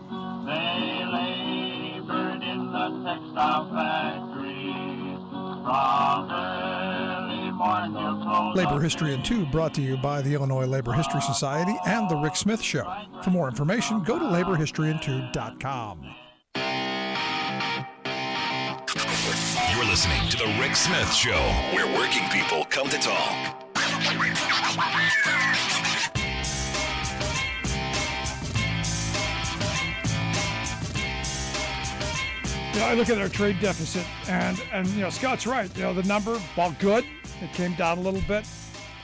They labored in the textile factory. Labor History in 2 brought to you by the Illinois Labor History Society and The Rick Smith Show. For more information, go to laborhistoryin2.com. You're listening to The Rick Smith Show, where working people come to talk. I look at our trade deficit, and Scott's right. The number, while good, it came down a little bit.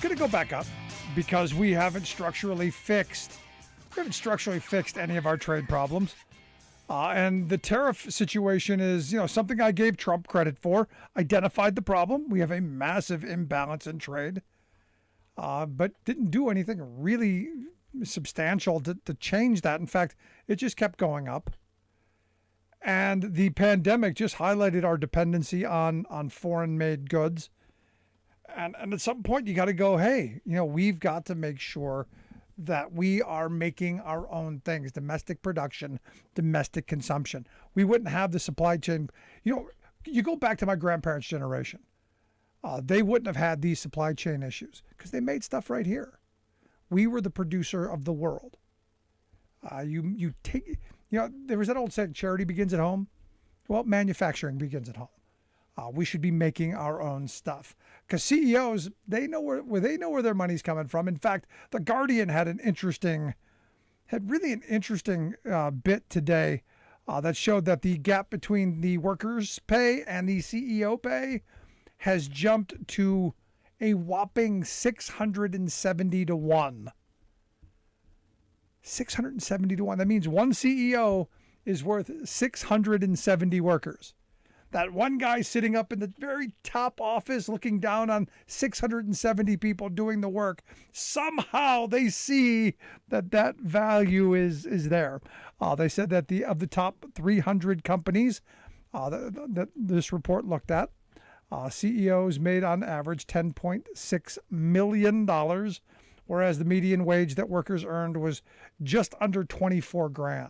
Going to go back up because we haven't structurally fixed any of our trade problems. And the tariff situation is, something I gave Trump credit for. Identified the problem. We have a massive imbalance in trade, but didn't do anything really substantial to change that. In fact, it just kept going up. And the pandemic just highlighted our dependency on foreign-made goods. And at some point, you got to go, hey, we've got to make sure that we are making our own things, domestic production, domestic consumption. We wouldn't have the supply chain. You go back to my grandparents' generation. They wouldn't have had these supply chain issues because they made stuff right here. We were the producer of the world. There was that old saying, charity begins at home. Well, manufacturing begins at home. We should be making our own stuff because CEOs, they know where their money's coming from. In fact, The Guardian had really an interesting bit today that showed that the gap between the workers' pay and the CEO pay has jumped to a whopping 670 to 1. 670 to 1. That means one CEO is worth 670 workers. That one guy sitting up in the very top office looking down on 670 people doing the work, somehow they see that value is there. They said that of the top 300 companies that this report looked at, CEOs made on average $10.6 million, whereas the median wage that workers earned was just under 24 grand.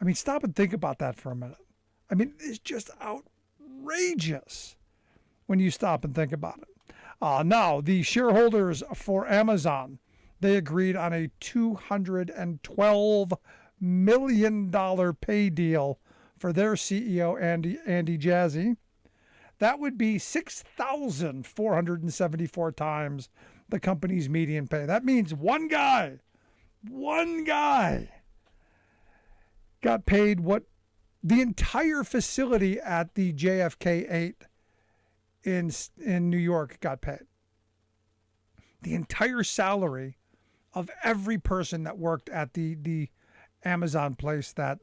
I mean, stop and think about that for a minute. I mean, it's just outrageous when you stop and think about it. Now, the shareholders for Amazon, they agreed on a $212 million pay deal for their CEO, Andy Jassy. That would be 6,474 times the company's median pay. That means one guy got paid what the entire facility at the JFK 8 in New York got paid. The entire salary of every person that worked at the Amazon place that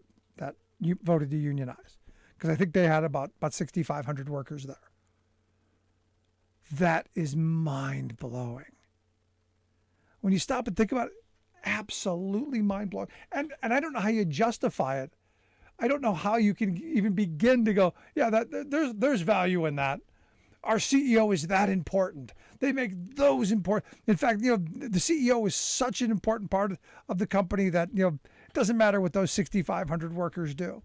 you voted to unionize, because I think they had about 6,500 workers there. That is mind-blowing. When you stop and think about it, absolutely mind-blowing. And I don't know how you justify it. I don't know how you can even begin to go, yeah, there's value in that. Our CEO is that important. They make those important. In fact, the CEO is such an important part of the company that, it doesn't matter what those 6,500 workers do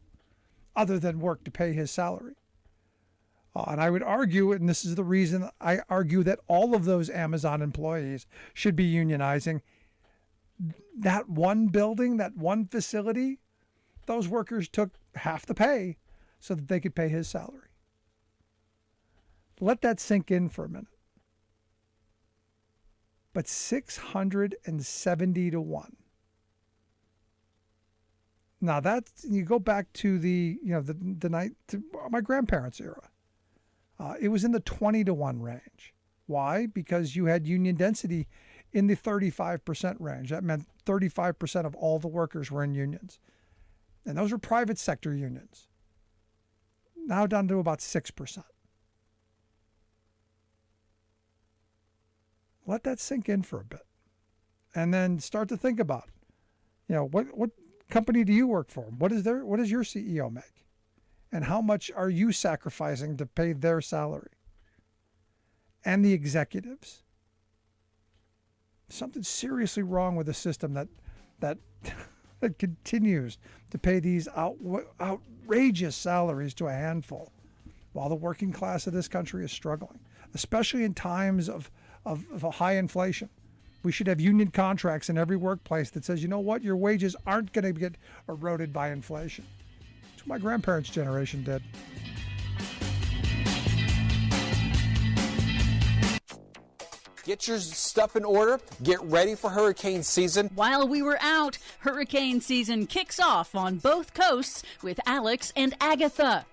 other than work to pay his salary. And I would argue, and this is the reason I argue, that all of those Amazon employees should be unionizing. That one building, that one facility, those workers took half the pay so that they could pay his salary. Let that sink in for a minute. But 670 to 1. Now that's, you go back to the night to my grandparents' era. It was in the 20 to 1 range. Why? Because you had union density in the 35% range. That meant 35% of all the workers were in unions. And those were private sector unions. Now down to about 6%. Let that sink in for a bit. And then start to think about, what company do you work for? What does your CEO make? And how much are you sacrificing to pay their salary? And the executives. Something seriously wrong with the system that continues to pay these outrageous salaries to a handful while the working class of this country is struggling, especially in times of a high inflation. We should have union contracts in every workplace that says, you know what, your wages aren't going to get eroded by inflation. That's what my grandparents' generation did. get your stuff in order, get ready for hurricane season. While we were out, hurricane season kicks off on both coasts with Alex and Agatha.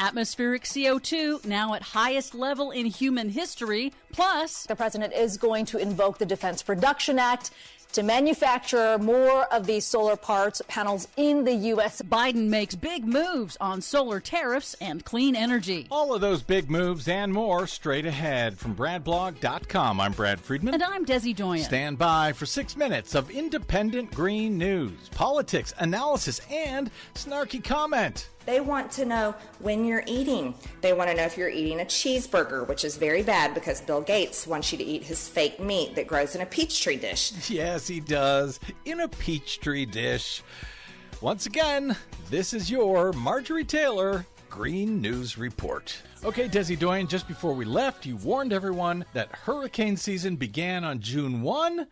Atmospheric CO2 now at highest level in human history, plus the president is going to invoke the Defense Production Act to manufacture more of these solar parts panels in the U.S. Biden makes big moves on solar tariffs and clean energy. All of those big moves and more straight ahead from BradBlog.com. I'm Brad Friedman. And I'm Desi Doyen. Stand by for 6 minutes of independent green news, politics, analysis, and snarky comment. They want to know when you're eating. They want to know if you're eating a cheeseburger, which is very bad because Bill Gates wants you to eat his fake meat that grows in a Peachtree dish. Yes, he does. In a Peachtree dish. Once again, this is your Marjorie Taylor Green News Report. Okay, Desi Doyen, just before we left, you warned everyone that hurricane season began on June 1,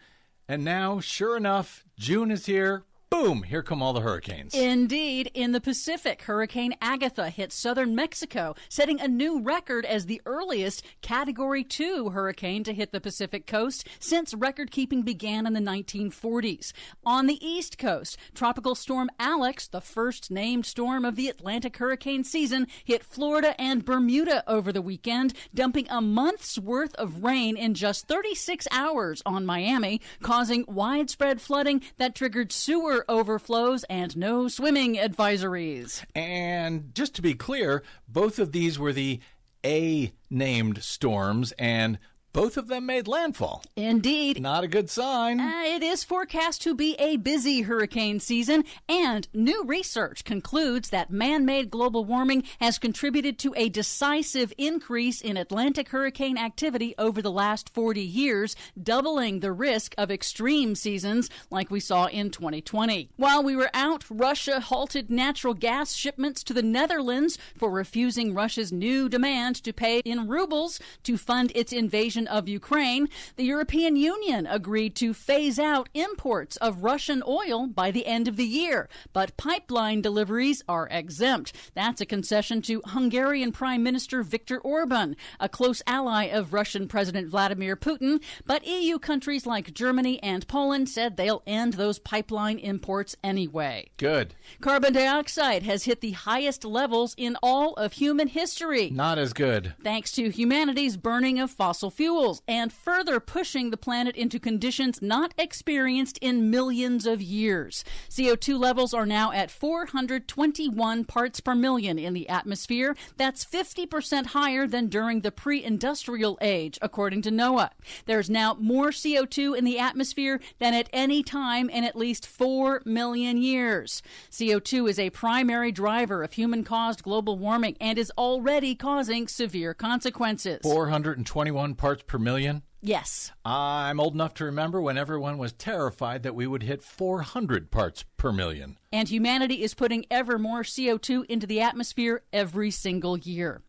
and now, sure enough, June is here. Boom, here come all the hurricanes. Indeed. In the Pacific, Hurricane Agatha hit southern Mexico, setting a new record as the earliest Category 2 hurricane to hit the Pacific coast since record-keeping began in the 1940s. On the East Coast, Tropical Storm Alex, the first named storm of the Atlantic hurricane season, hit Florida and Bermuda over the weekend, dumping a month's worth of rain in just 36 hours on Miami, causing widespread flooding that triggered sewer overflows and no swimming advisories. And just to be clear, both of these were the A-named storms, and both of them made landfall. Indeed. Not a good sign. It is forecast to be a busy hurricane season, and new research concludes that man-made global warming has contributed to a decisive increase in Atlantic hurricane activity over the last 40 years, doubling the risk of extreme seasons like we saw in 2020. While we were out, Russia halted natural gas shipments to the Netherlands for refusing Russia's new demand to pay in rubles to fund its invasion of Ukraine. The European Union agreed to phase out imports of Russian oil by the end of the year, but pipeline deliveries are exempt. That's a concession to Hungarian Prime Minister Viktor Orban, a close ally of Russian President Vladimir Putin, but EU countries like Germany and Poland said they'll end those pipeline imports anyway. Good. Carbon dioxide has hit the highest levels in all of human history. Not as good. Thanks to humanity's burning of fossil fuels and further pushing the planet into conditions not experienced in millions of years. CO2 levels are now at 421 parts per million in the atmosphere. That's 50% higher than during the pre-industrial age, according to NOAA. There's now more CO2 in the atmosphere than at any time in at least 4 million years. CO2 is a primary driver of human-caused global warming and is already causing severe consequences. 421 parts per million? Yes. I'm old enough to remember when everyone was terrified that we would hit 400 parts per million. And humanity is putting ever more CO2 into the atmosphere every single year.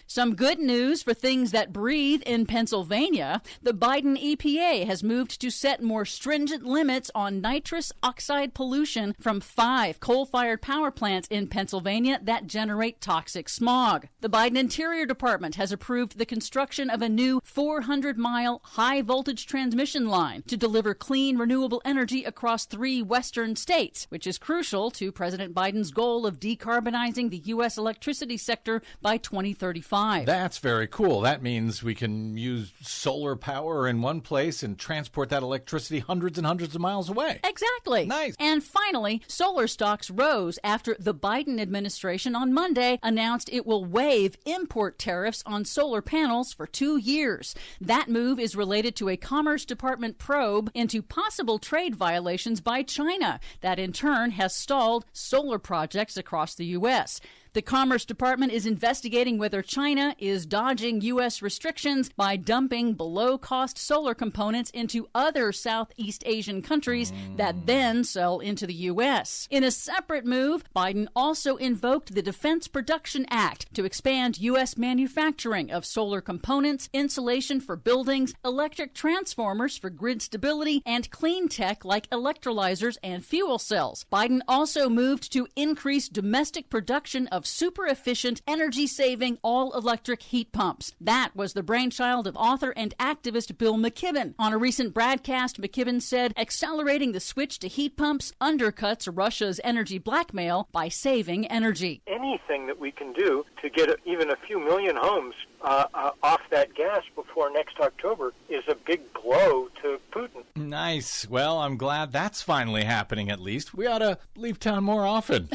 Some good news for things that breathe in Pennsylvania. The Biden EPA has moved to set more stringent limits on nitrous oxide pollution from 5 coal-fired power plants in Pennsylvania that generate toxic smog. The Biden Interior Department has approved the construction of a new 400-mile high-voltage transmission line to deliver clean, renewable energy across 3 western states, which is crucial to President Biden's goal of decarbonizing the U.S. electricity sector by 2035. That's very cool. That means we can use solar power in one place and transport that electricity hundreds and hundreds of miles away. Exactly. Nice. And finally, solar stocks rose after the Biden administration on Monday announced it will waive import tariffs on solar panels for 2 years. That move is related to a Commerce Department probe into possible trade violations by China that in turn has stalled solar projects across the U.S. The Commerce Department is investigating whether China is dodging U.S. restrictions by dumping below-cost solar components into other Southeast Asian countries that then sell into the U.S. In a separate move, Biden also invoked the Defense Production Act to expand U.S. manufacturing of solar components, insulation for buildings, electric transformers for grid stability, and clean tech like electrolyzers and fuel cells. Biden also moved to increase domestic production of of super efficient, energy-saving, all-electric heat pumps. That was the brainchild of author and activist Bill McKibben. On a recent broadcast, McKibben said accelerating the switch to heat pumps undercuts Russia's energy blackmail by saving energy. Anything that we can do to get even a few million homes off that gas before next October is a big blow to Putin. Nice. Well, I'm glad that's finally happening at least. We ought to leave town more often.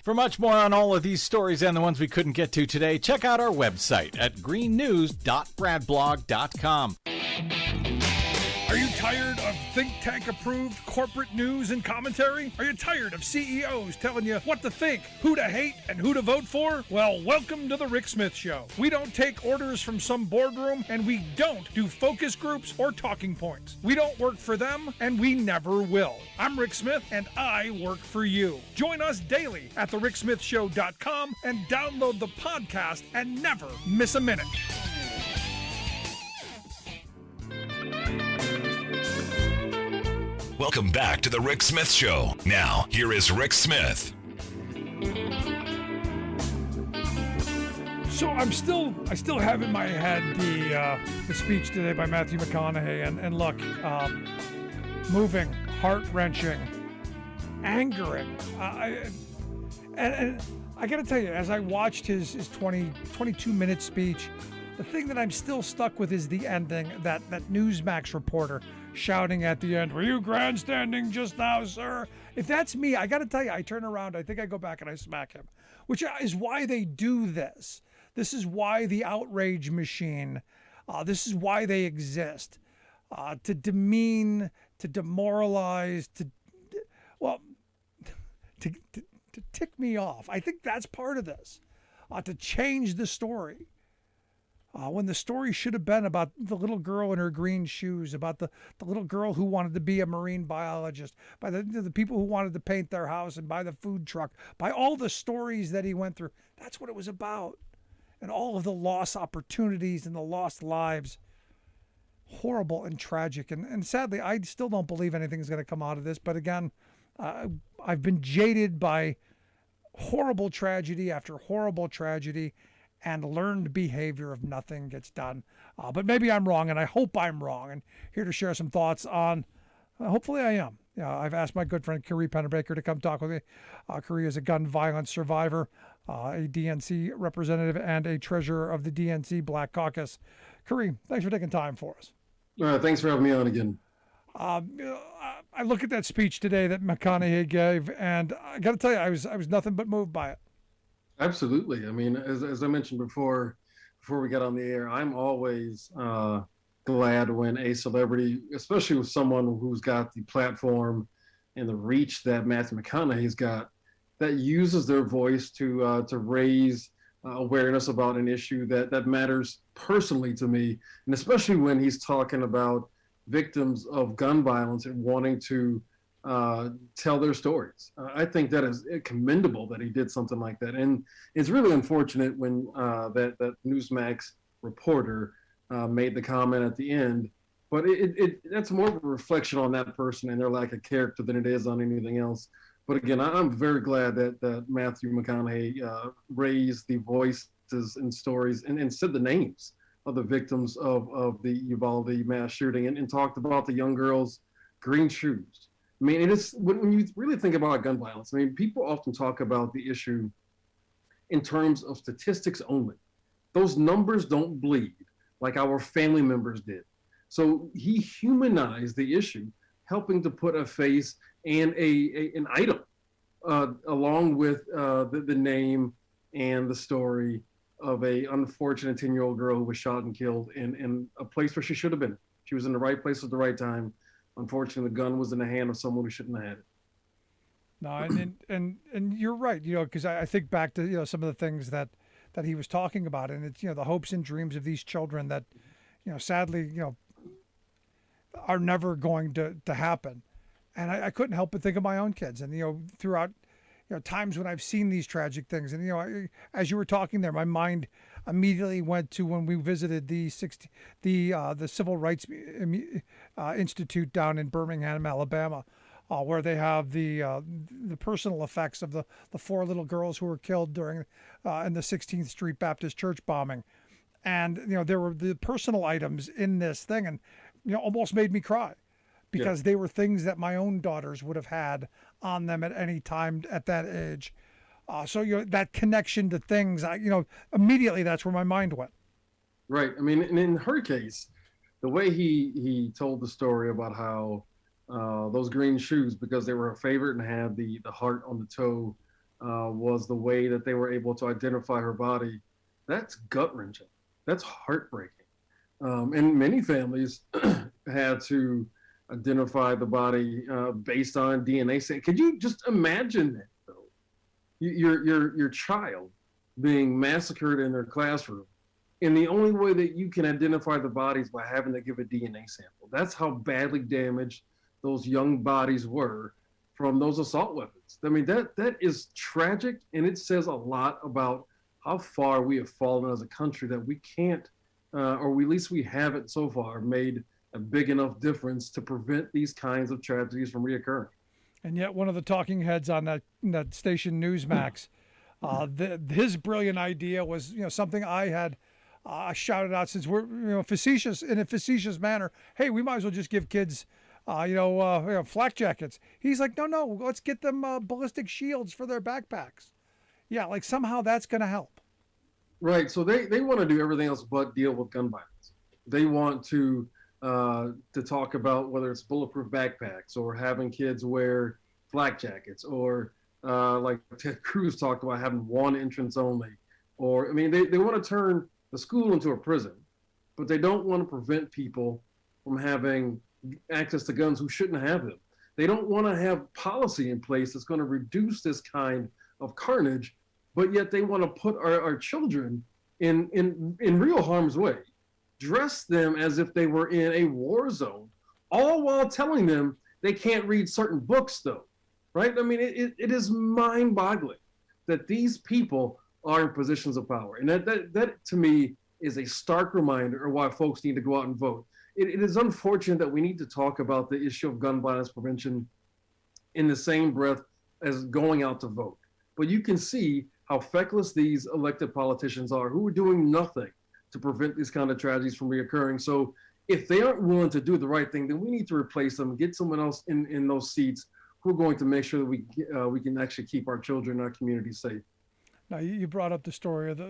For much more on all of these stories and the ones we couldn't get to today, check out our website at greennews.bradblog.com. Are you tired of think tank approved corporate news and commentary? Are you tired of CEOs telling you what to think, who to hate, and who to vote for? Well, welcome to the Rick Smith Show. We don't take orders from some boardroom, and we don't do focus groups or talking points. We don't work for them, and we never will. I'm Rick Smith, and I work for you. Join us daily at thericksmithshow.com and download the podcast and never miss a minute. Welcome back to the Rick Smith Show. Now, here is Rick Smith. So I still have in my head the speech today by Matthew McConaughey, and look, moving, heart-wrenching, angering. And I got to tell you, as I watched his 22-minute speech, the thing that I'm still stuck with is the ending, that Newsmax reporter shouting at the end, "Were you grandstanding just now, sir?" If that's me, I got to tell you, I turn around, I think I go back and I smack him, which is why they do this. This is why the outrage machine, this is why they exist, to demean, to demoralize, to tick me off. I think that's part of this, to change the story. When the story should have been about the little girl in her green shoes, about the little girl who wanted to be a marine biologist, by the people who wanted to paint their house, and by the food truck, by all the stories that he went through. That's what it was about. And all of the lost opportunities and the lost lives. Horrible and tragic. And sadly, I still don't believe anything's going to come out of this. But again, I've been jaded by horrible tragedy after horrible tragedy, and learned behavior of nothing gets done. But maybe I'm wrong, and I hope I'm wrong. And here to share some thoughts on, hopefully I am. I've asked my good friend Carrie Pennebaker to come talk with me. Carrie is a gun violence survivor, a DNC representative, and a treasurer of the DNC Black Caucus. Carrie, thanks for taking time for us. Thanks for having me on again. I look at that speech today that McConaughey gave, and I got to tell you, I was nothing but moved by it. Absolutely. I mean, as I mentioned before we got on the air, I'm always glad when a celebrity, especially with someone who's got the platform and the reach that Matthew McConaughey's got, that uses their voice to raise awareness about an issue that matters personally to me, and especially when he's talking about victims of gun violence and wanting to tell their stories. I think that is commendable that he did something like that. And it's really unfortunate when that Newsmax reporter made the comment at the end, but that's more of a reflection on that person and their lack of character than it is on anything else. But again, I'm very glad that Matthew McConaughey raised the voices and stories and said the names of the victims of the Uvalde mass shooting and talked about the young girl's green shoes. I mean, it is when you really think about gun violence, I mean, people often talk about the issue in terms of statistics only. Those numbers don't bleed like our family members did. So he humanized the issue, helping to put a face and an item along with the name and the story of a unfortunate 10-year-old girl who was shot and killed in a place where she should have been. She was in the right place at the right time. Unfortunately, the gun was in the hand of someone who shouldn't have had it. No, and you're right, because I think back to, some of the things that he was talking about, and it's, the hopes and dreams of these children that, sadly, are never going to happen. And I couldn't help but think of my own kids, and, throughout, times when I've seen these tragic things, and, as you were talking there, my mind immediately went to when we visited the Civil Rights Institute down in Birmingham, Alabama, where they have the personal effects of the 4 little girls who were killed during in the 16th Street Baptist Church bombing. And there were the personal items in this thing, and almost made me cry, because they were things that my own daughters would have had on them at any time at that age. So that connection to things, immediately that's where my mind went. Right. I mean, and in her case, the way he told the story about how those green shoes, because they were her favorite and had the heart on the toe, was the way that they were able to identify her body. That's gut-wrenching. That's heartbreaking. And many families had to identify the body based on DNA. Could you just imagine that, though? Your child being massacred in their classroom, and the only way that you can identify the bodies by having to give a DNA sample. That's how badly damaged those young bodies were from those assault weapons. I mean, that is tragic, and it says a lot about how far we have fallen as a country, that we can't, or at least we haven't so far made a big enough difference to prevent these kinds of tragedies from reoccurring. And yet one of the talking heads on that station, Newsmax, his brilliant idea was, something I had shouted out, since we're, facetious, in a facetious manner. Hey, we might as well just give kids, flak jackets. He's like, no, let's get them ballistic shields for their backpacks. Yeah, like somehow that's going to help. Right. So they want to do everything else but deal with gun violence. They want to talk about whether it's bulletproof backpacks or having kids wear flak jackets, or like Ted Cruz talked about, having one entrance only. Or, I mean, they want to turn the school into a prison, but they don't want to prevent people from having access to guns who shouldn't have them. They don't want to have policy in place that's going to reduce this kind of carnage, but yet they want to put our children in real harm's way, dress them as if they were in a war zone, all while telling them they can't read certain books, though, right? I mean, it is mind-boggling that these people are in positions of power. And that to me is a stark reminder of why folks need to go out and vote. It is unfortunate that we need to talk about the issue of gun violence prevention in the same breath as going out to vote. But you can see how feckless these elected politicians are, who are doing nothing to prevent these kind of tragedies from reoccurring. So if they aren't willing to do the right thing, then we need to replace them, get someone else in those seats who are going to make sure that we can actually keep our children and our community safe. Now, you brought up the story of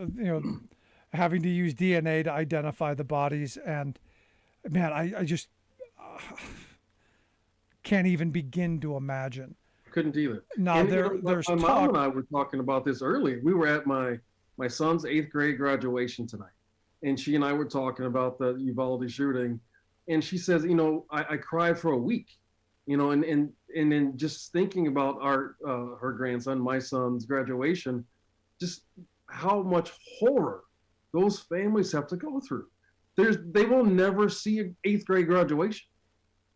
having to use DNA to identify the bodies, and man, I just can't even begin to imagine. Couldn't either. Now, there's my talk. mom and I were talking about this earlier. We were at my son's 8th grade graduation tonight, and she and I were talking about the Uvalde shooting, and she says, I cried for a week, and then just thinking about her grandson, my son's graduation, just how much horror those families have to go through. They will never see an 8th grade graduation.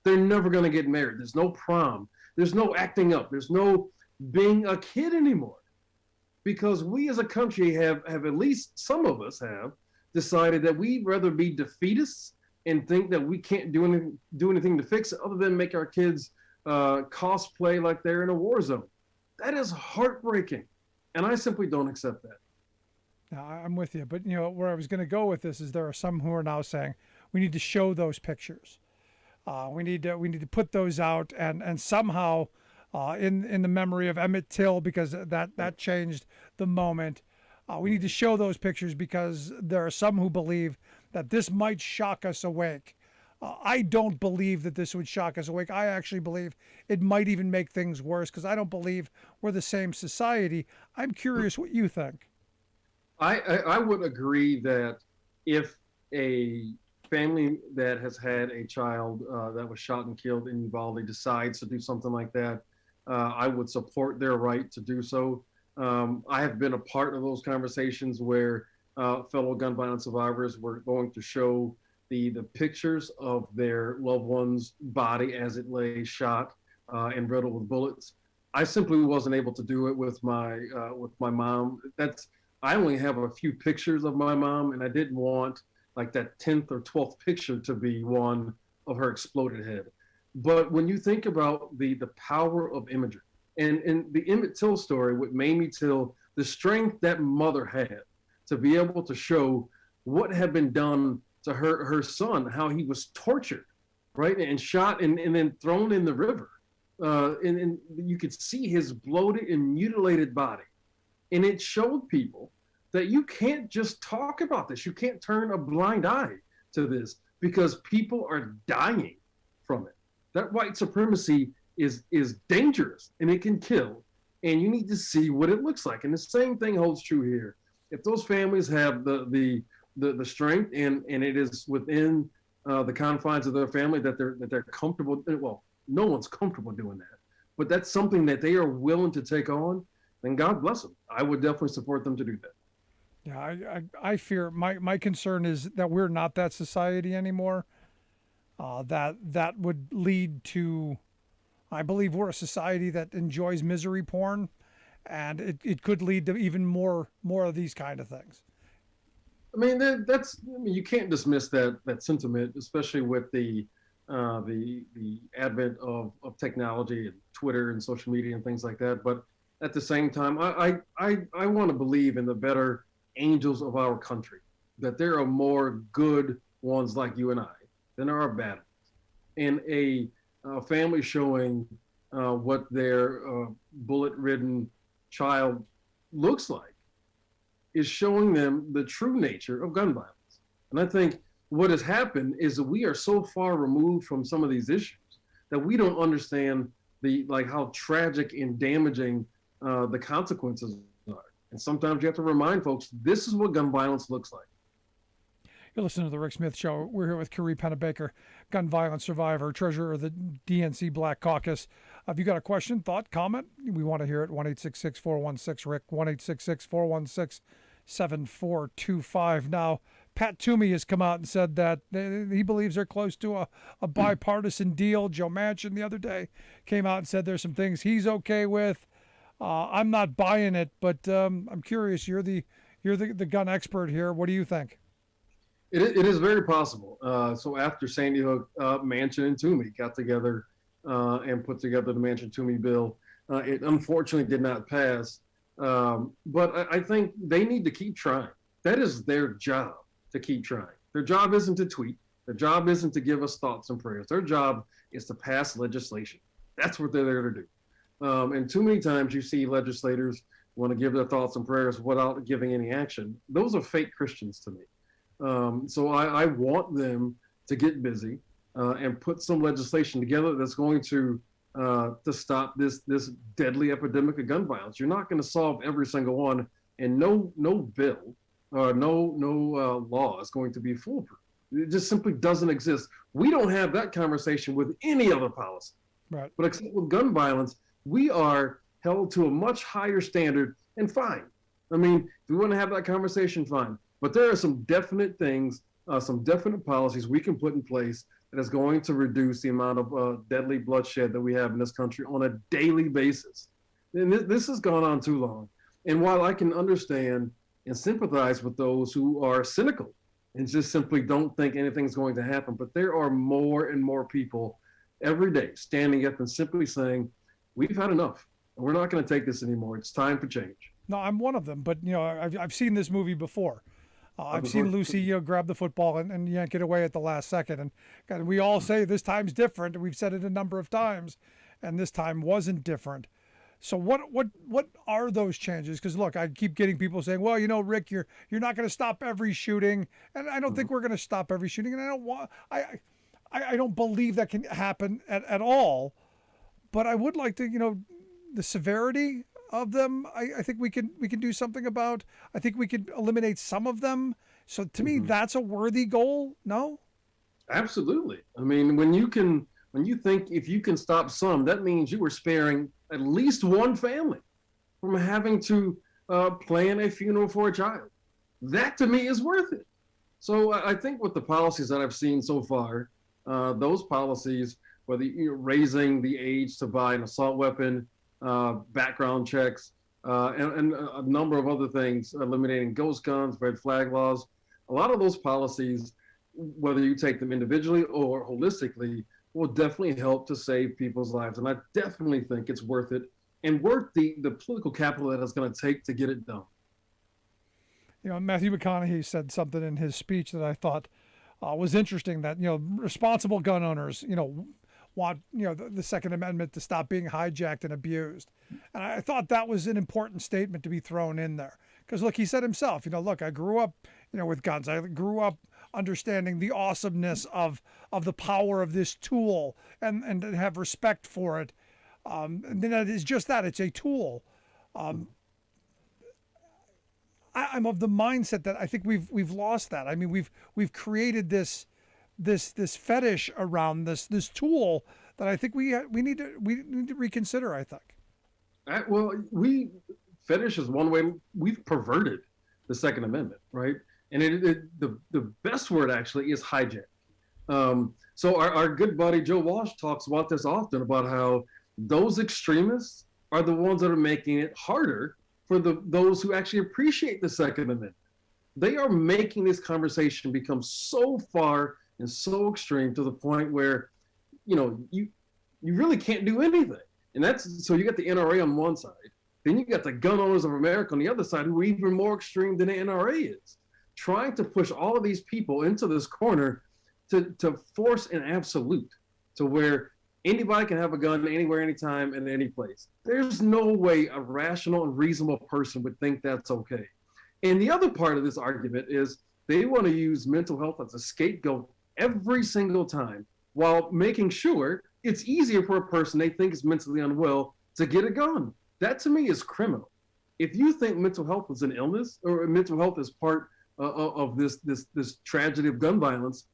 They're never going to get married. There's no prom. There's no acting up. There's no being a kid anymore, because we as a country have at least some of us have decided that we'd rather be defeatists and think that we can't do anything to fix it other than make our kids cosplay like they're in a war zone. That is heartbreaking, and I simply don't accept that. Now, I'm with you, but where I was going to go with this is there are some who are now saying we need to show those pictures. We need to put those out and somehow in the memory of Emmett Till, because that changed the moment. We need to show those pictures because there are some who believe that this might shock us awake. I don't believe that this would shock us awake. I actually believe it might even make things worse, because I don't believe we're the same society. I'm curious what you think. I would agree that if a family that has had a child that was shot and killed in Uvalde decides to do something like that, I would support their right to do so. I have been a part of those conversations where fellow gun violence survivors were going to show the pictures of their loved one's body as it lay shot and riddled with bullets. I simply wasn't able to do it with my mom. I only have a few pictures of my mom, and I didn't want like that 10th or 12th picture to be one of her exploded head. But when you think about the power of imagery, and the Emmett Till story with Mamie Till, the strength that mother had to be able to show what had been done to her son, how he was tortured, right, and shot and then thrown in the river. And you could see his bloated and mutilated body. And it showed people that you can't just talk about this. You can't turn a blind eye to this because people are dying from it. That white supremacy is dangerous and it can kill. And you need to see what it looks like. And the same thing holds true here. If those families have the strength and it is within the confines of their family that they're comfortable, well, no one's comfortable doing that, but that's something that they are willing to take on, then God bless them. I would definitely support them to do that. Yeah, I fear my concern is that we're not that society anymore. That would lead to, I believe we're a society that enjoys misery porn, and it could lead to even more of these kind of things. I mean, you can't dismiss that sentiment, especially with the advent of technology and Twitter and social media and things like that. But at the same time, I want to believe in the better angels of our country, that there are more good ones like you and I than there are bad ones. And a family showing what their bullet-ridden child looks like is showing them the true nature of gun violence. And I think what has happened is that we are so far removed from some of these issues that we don't understand how tragic and damaging the consequences are. And sometimes you have to remind folks, this is what gun violence looks like. You're listening to The Rick Smith Show. We're here with Carrie Pennebaker, gun violence survivor, treasurer of the DNC Black Caucus. Have you got a question, thought, comment? We want to hear it. 1-866-416-RICK, 1-866-416-7425. Now, Pat Toomey has come out and said that he believes they're close to a bipartisan deal. Joe Manchin the other day came out and said there's some things he's okay with. I'm not buying it, but I'm curious. You're the gun expert here. What do you think? It is very possible. So after Sandy Hook, Manchin and Toomey got together and put together the Manchin-Toomey bill. It unfortunately did not pass. But I think they need to keep trying. That is their job, to keep trying. Their job isn't to tweet. Their job isn't to give us thoughts and prayers. Their job is to pass legislation. That's what they're there to do. And too many times you see legislators want to give their thoughts and prayers without giving any action. Those are fake Christians to me. So I want them to get busy and put some legislation together that's going to stop this deadly epidemic of gun violence. You're not going to solve every single one, and no bill or no law is going to be foolproof. It just simply doesn't exist. We don't have that conversation with any other policy. Right. But except with gun violence, we are held to a much higher standard, and fine. I mean, if we want to have that conversation, fine. But there are some definite things, some definite policies we can put in place that is going to reduce the amount of deadly bloodshed that we have in this country on a daily basis. And this has gone on too long. And while I can understand and sympathize with those who are cynical and just simply don't think anything's going to happen, but there are more and more people every day standing up and simply saying, we've had enough. And we're not going to take this anymore. It's time for change. No, I'm one of them. But, I've seen this movie before. I've seen Lucy grab the football and yank it away at the last second. And we all say this time's different. We've said it a number of times, and this time wasn't different. So what are those changes? Because look, I keep getting people saying, well, Rick, you're not going to stop every shooting, and I don't think we're going to stop every shooting, and I don't believe that can happen at all. But I would like to, the severity of them, I think we can do something about. I think we could eliminate some of them. So to me, that's a worthy goal. No? Absolutely. I mean, when you think if you can stop some, that means you were sparing at least one family from having to plan a funeral for a child. That to me is worth it. So I think with the policies that I've seen so far, those policies, whether you're raising the age to buy an assault weapon, background checks, and a number of other things, eliminating ghost guns, red flag laws. A lot of those policies, whether you take them individually or holistically, will definitely help to save people's lives. And I definitely think it's worth it and worth the political capital that it's going to take to get it done. You know, Matthew McConaughey said something in his speech that I thought was interesting, that, you know, responsible gun owners, you know, want, you know, the Second Amendment to stop being hijacked and abused. And I thought that was an important statement to be thrown in there. Because, look, he said himself, you know, look, I grew up, you know, with guns. I grew up understanding the awesomeness of the power of this tool and have respect for it. And then it's just that, it's a tool. I'm of the mindset that I think we've lost that. I mean, we've created this fetish around this tool that I think we need to reconsider, I think. Well, fetish is one way. We've perverted the Second Amendment, right? And the best word actually is hijack. So our good buddy Joe Walsh talks about this often, about how those extremists are the ones that are making it harder for those who actually appreciate the Second Amendment. They are making this conversation become so far and so extreme to the point where, you know, you really can't do anything. And that's, so you got the NRA on one side, then you got the gun owners of America on the other side, who are even more extreme than the NRA is, trying to push all of these people into this corner to force an absolute to where anybody can have a gun anywhere, anytime, and any place. There's no way a rational and reasonable person would think that's okay. And the other part of this argument is they want to use mental health as a scapegoat every single time, while making sure it's easier for a person they think is mentally unwell to get a gun. That to me is criminal. If you think mental health is an illness, or mental health is part of this tragedy of gun violence,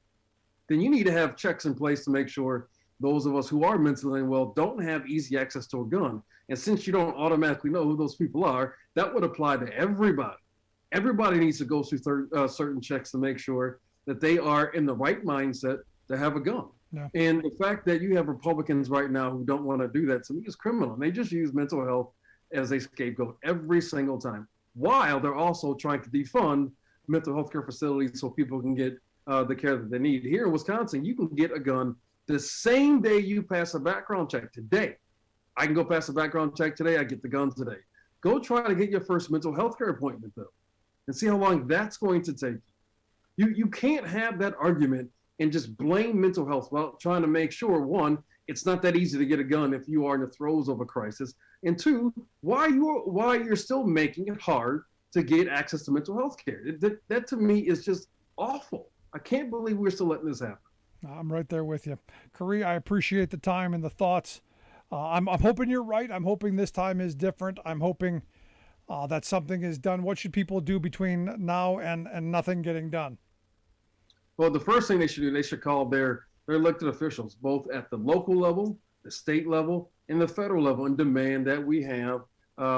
then you need to have checks in place to make sure those of us who are mentally unwell don't have easy access to a gun. And since you don't automatically know who those people are, that would apply to everybody. Everybody needs to go through certain checks to make sure that they are in the right mindset to have a gun. Yeah. And the fact that you have Republicans right now who don't want to do that, to me, is criminal. And they just use mental health as a scapegoat every single time, while they're also trying to defund mental health care facilities so people can get the care that they need. Here in Wisconsin, you can get a gun the same day you pass a background check. Today, I can go pass a background check today, I get the gun today. Go try to get your first mental health care appointment, though, and see how long that's going to take you. You can't have that argument and just blame mental health while trying to make sure, one, it's not that easy to get a gun if you are in the throes of a crisis, and two, why you're still making it hard to get access to mental health care. That to me is just awful. I can't believe we're still letting this happen. I'm right there with you. Curry, I appreciate the time and the thoughts. I'm hoping you're right. I'm hoping this time is different. I'm hoping that something is done. What should people do between now and nothing getting done? Well, the first thing they should do, they should call their elected officials, both at the local level, the state level, and the federal level, and demand that we have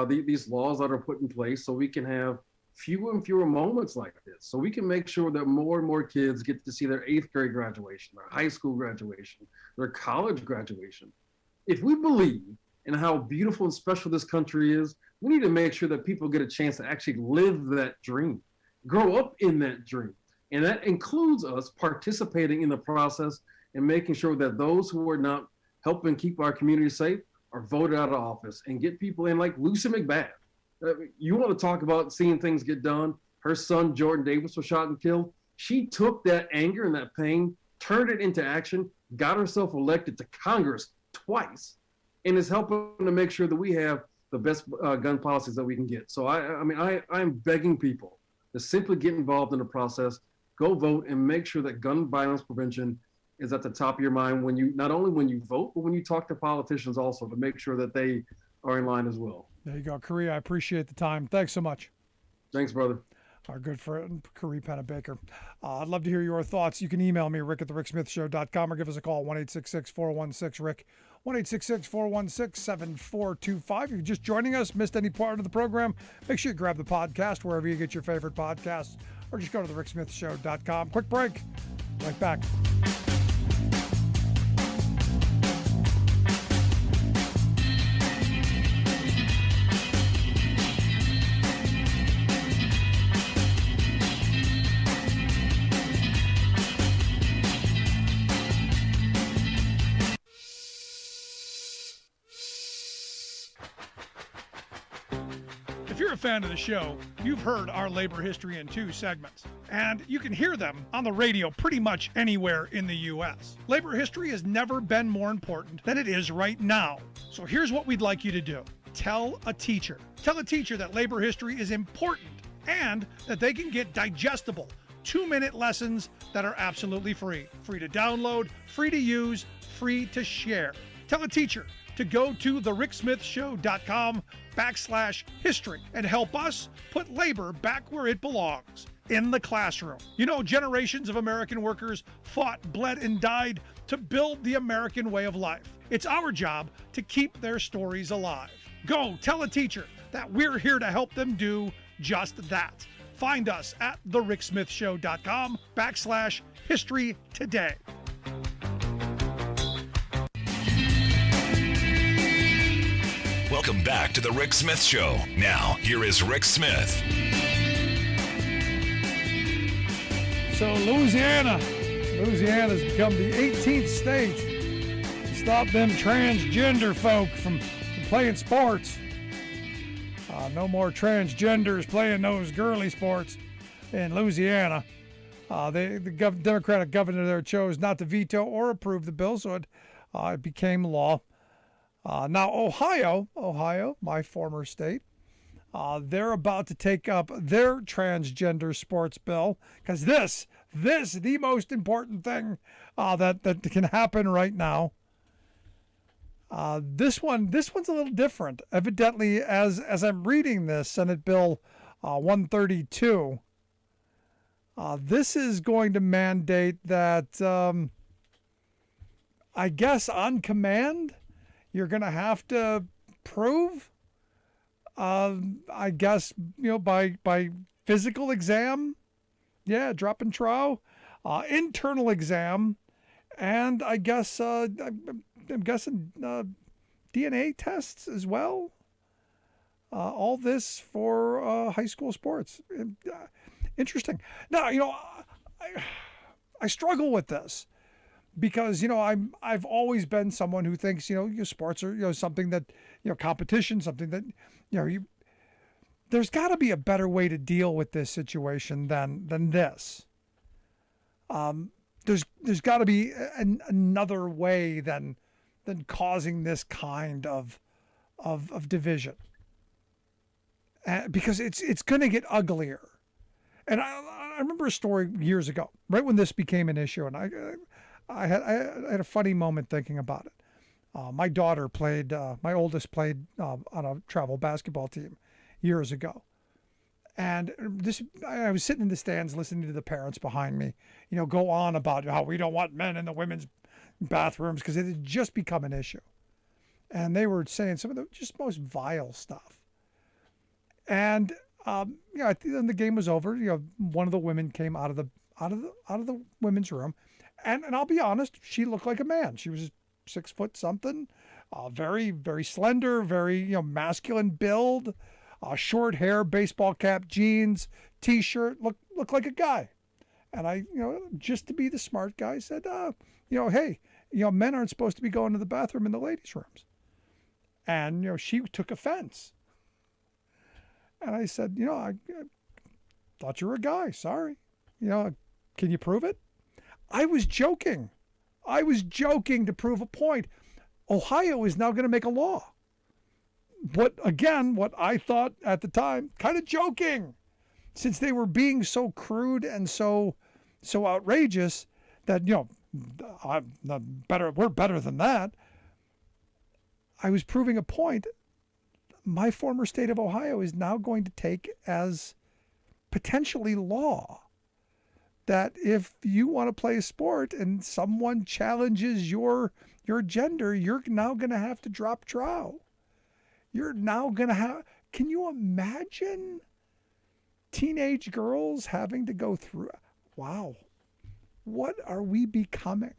these laws that are put in place so we can have fewer and fewer moments like this, so we can make sure that more and more kids get to see their 8th grade graduation, their high school graduation, their college graduation. If we believe in how beautiful and special this country is, we need to make sure that people get a chance to actually live that dream, grow up in that dream. And that includes us participating in the process and making sure that those who are not helping keep our community safe are voted out of office, and get people in like Lucy McBath. You want to talk about seeing things get done? Her son, Jordan Davis, was shot and killed. She took that anger and that pain, turned it into action, got herself elected to Congress twice, and is helping to make sure that we have the best gun policies that we can get. So I'm begging people to simply get involved in the process, go vote, and make sure that gun violence prevention is at the top of your mind not only when you vote, but when you talk to politicians also, to make sure that they are in line as well. There you go, Curry. I appreciate the time. Thanks so much. Thanks, brother. Our good friend, Curry Pennebaker. I'd love to hear your thoughts. You can email me, rick@thericksmithshow.com, or give us a call, 1-866-416-RICK, 1-866-416-7425. If you're just joining us, missed any part of the program, make sure you grab the podcast wherever you get your favorite podcasts, or just go to thericksmithshow.com. Quick break. Right back. you're a fan of the show, you've heard our Labor History in 2 segments, and you can hear them on the radio pretty much anywhere in the U.S. Labor history has never been more important than it is right now. So here's what we'd like you to do. Tell a teacher. Tell a teacher that labor history is important and that they can get digestible 2-minute lessons that are absolutely free. Free to download, free to use, free to share. Tell a teacher to go to thericksmithshow.com/history and help us put labor back where it belongs, in the classroom. You know, generations of American workers fought, bled, and died to build the American way of life. It's our job to keep their stories alive. Go tell a teacher that we're here to help them do just that. Find us at thericksmithshow.com/history today. Welcome back to the Rick Smith Show. Now, here is Rick Smith. So Louisiana's become the 18th state to stop them transgender folk from playing sports. No more transgenders playing those girly sports in Louisiana. The Democratic governor there chose not to veto or approve the bill, so it became law. Now, Ohio, my former state, they're about to take up their transgender sports bill, because this the most important thing that can happen right now. This one's a little different. Evidently, as I'm reading this, Senate Bill 132, this is going to mandate that, I guess on command, you're going to have to prove, I guess, by physical exam, drop and trowel, internal exam, and I guess I'm guessing DNA tests as well. All this for high school sports. Interesting. Now, I struggle with this because I've always been someone who thinks sports are something that competition, something that there's got to be a better way to deal with this situation than this. There's got to be another way than causing this kind of division, because it's going to get uglier. And I remember a story years ago, right when this became an issue, and I had a funny moment thinking about it. My daughter played, my oldest played on a travel basketball team years ago. And I was sitting in the stands listening to the parents behind me, go on about how we don't want men in the women's bathrooms, because it had just become an issue. And they were saying some of the just most vile stuff. And at the end the game was over, one of the women came out of the women's room, and I'll be honest, she looked like a man. She was 6 foot something, very, very slender, very masculine build. Short hair, baseball cap, jeans, T-shirt, look like a guy. And I, just to be the smart guy, said, hey, men aren't supposed to be going to the bathroom in the ladies' rooms. And, she took offense. And I said, I thought you were a guy. Sorry. Can you prove it? I was joking to prove a point. Ohio is now going to make a law. But again, what I thought at the time, kind of joking, since they were being so crude and so outrageous that, I'm not better, we're better than that. I was proving a point. My former state of Ohio is now going to take as potentially law that if you want to play a sport and someone challenges your gender, you're now going to have to drop trowel. You're now going to have, can you imagine teenage girls having to go through? Wow. What are we becoming?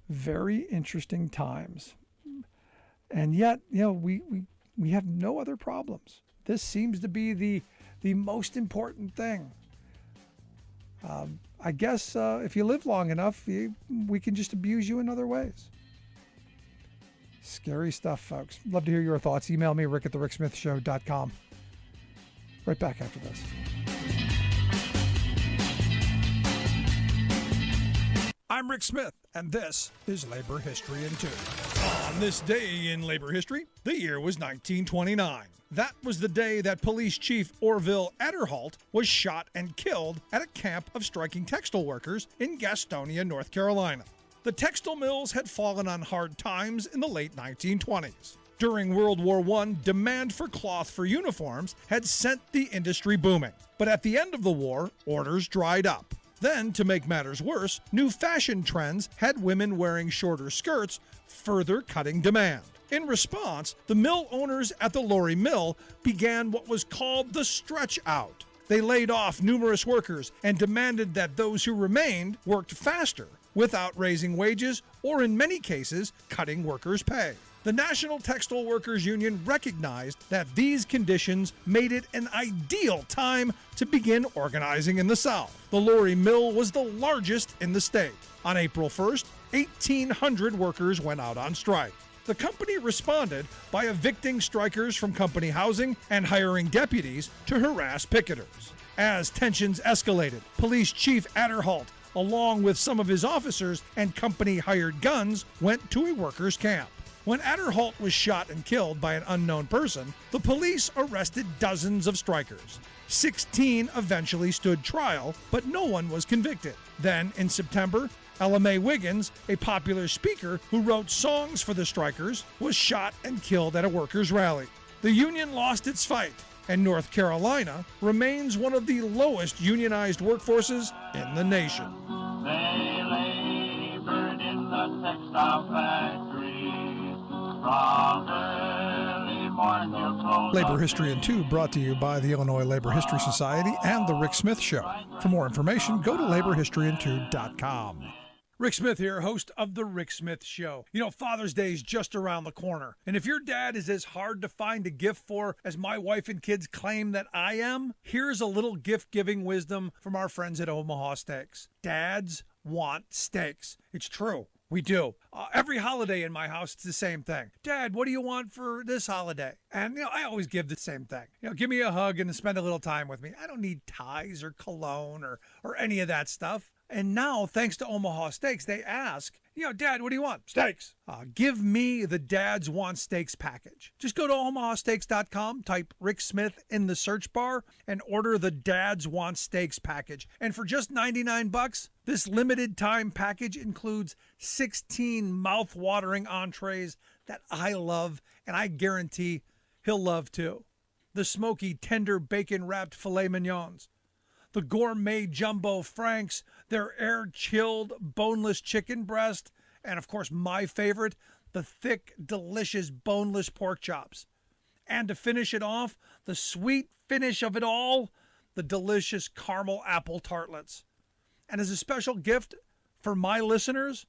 Very interesting times. And yet, we have no other problems. This seems to be the most important thing. I guess if you live long enough, we can just abuse you in other ways. Scary stuff, folks. Love to hear your thoughts. Email me, Rick at thericksmithshow.com. Right back after this. I'm Rick Smith, and this is Labor History in 2. On this day in labor history, the year was 1929. That was the day that Police Chief Orville Adderholt was shot and killed at a camp of striking textile workers in Gastonia, North Carolina. The textile mills had fallen on hard times in the late 1920s. During World War I, demand for cloth for uniforms had sent the industry booming. But at the end of the war, orders dried up. Then, to make matters worse, new fashion trends had women wearing shorter skirts, further cutting demand. In response, the mill owners at the Lorry Mill began what was called the stretch out. They laid off numerous workers and demanded that those who remained worked faster without raising wages or, in many cases, cutting workers' pay. The National Textile Workers Union recognized that these conditions made it an ideal time to begin organizing in the South. The Lorry Mill was the largest in the state. On April 1st, 1,800 workers went out on strike. The company responded by evicting strikers from company housing and hiring deputies to harass picketers. As tensions escalated, Police Chief Adderholt, along with some of his officers and company-hired guns, went to a workers' camp. When Adderholt was shot and killed by an unknown person, the police arrested dozens of strikers. 16 eventually stood trial, but no one was convicted. Then, in September, Ella Mae Wiggins, a popular speaker who wrote songs for the strikers, was shot and killed at a workers' rally. The union lost its fight, and North Carolina remains one of the lowest unionized workforces in the nation. They labored in the textile factory from early morn till close. Labor History in 2 brought to you by the Illinois Labor History Society and The Rick Smith Show. For more information, go to laborhistoryin2.com. Rick Smith here, host of The Rick Smith Show. You know, Father's Day is just around the corner. And if your dad is as hard to find a gift for as my wife and kids claim that I am, here's a little gift-giving wisdom from our friends at Omaha Steaks. Dads want steaks. It's true. We do. Every holiday in my house, it's the same thing. Dad, what do you want for this holiday? And, I always give the same thing. Give me a hug and spend a little time with me. I don't need ties or cologne or any of that stuff. And now, thanks to Omaha Steaks, they ask, Dad, what do you want? Steaks. Give me the Dads Want Steaks package. Just go to omahasteaks.com, type Rick Smith in the search bar, and order the Dads Want Steaks package. And for just $99, this limited time package includes 16 mouth-watering entrees that I love, and I guarantee he'll love too. The smoky, tender, bacon-wrapped filet mignons, the gourmet jumbo franks, their air-chilled, boneless chicken breast, and of course my favorite, the thick, delicious, boneless pork chops. And to finish it off, the sweet finish of it all, the delicious caramel apple tartlets. And as a special gift for my listeners,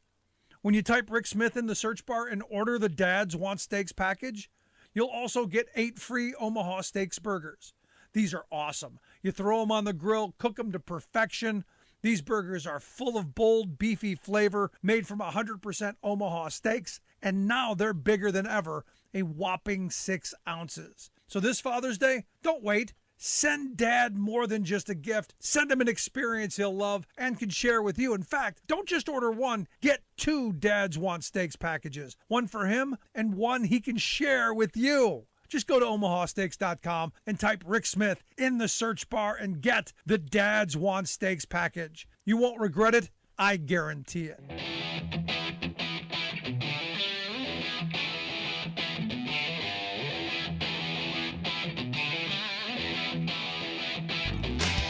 when you type Rick Smith in the search bar and order the Dads Want Steaks package, you'll also get 8 free Omaha Steaks burgers. These are awesome. You throw them on the grill, cook them to perfection. These burgers are full of bold, beefy flavor, made from 100% Omaha steaks, and now they're bigger than ever, a whopping 6 ounces. So this Father's Day, don't wait. Send Dad more than just a gift. Send him an experience he'll love and can share with you. In fact, don't just order one. Get 2 Dads Want Steaks packages. One for him and one he can share with you. Just go to omahasteaks.com and type Rick Smith in the search bar and get the Dads Want Steaks package. You won't regret it. I guarantee it.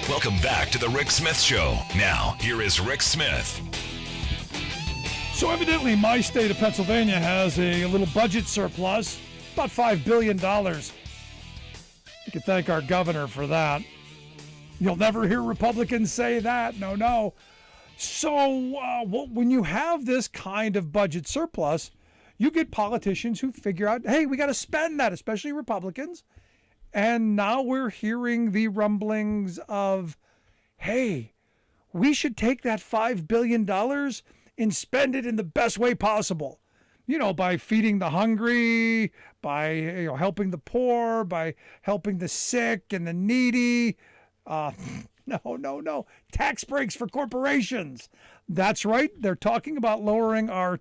Welcome back to the Rick Smith Show. Now, here is Rick Smith. So evidently my state of Pennsylvania has a little budget surplus. About $5 billion. You can thank our governor for that. You'll never hear Republicans say that. No. So when you have this kind of budget surplus, you get politicians who figure out, hey, we got to spend that, especially Republicans. And now we're hearing the rumblings of, hey, we should take that $5 billion and spend it in the best way possible. by feeding the hungry, by helping the poor, by helping the sick and the needy. No. Tax breaks for corporations. That's right. They're talking about lowering our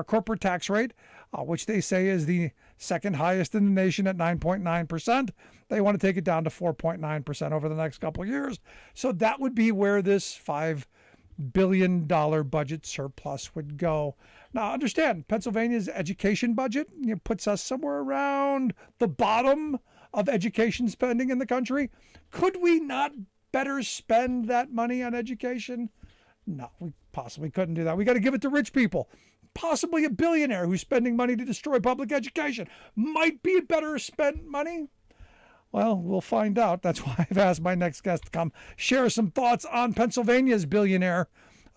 corporate tax rate, which they say is the second highest in the nation at 9.9%. They want to take it down to 4.9% over the next couple of years. So that would be where this $5 billion budget surplus would go. Now, understand, Pennsylvania's education budget puts us somewhere around the bottom of education spending in the country. Could we not better spend that money on education? No, we possibly couldn't do that. We got to give it to rich people. Possibly a billionaire who's spending money to destroy public education might be better spent money. Well, we'll find out. That's why I've asked my next guest to come share some thoughts on Pennsylvania's billionaire.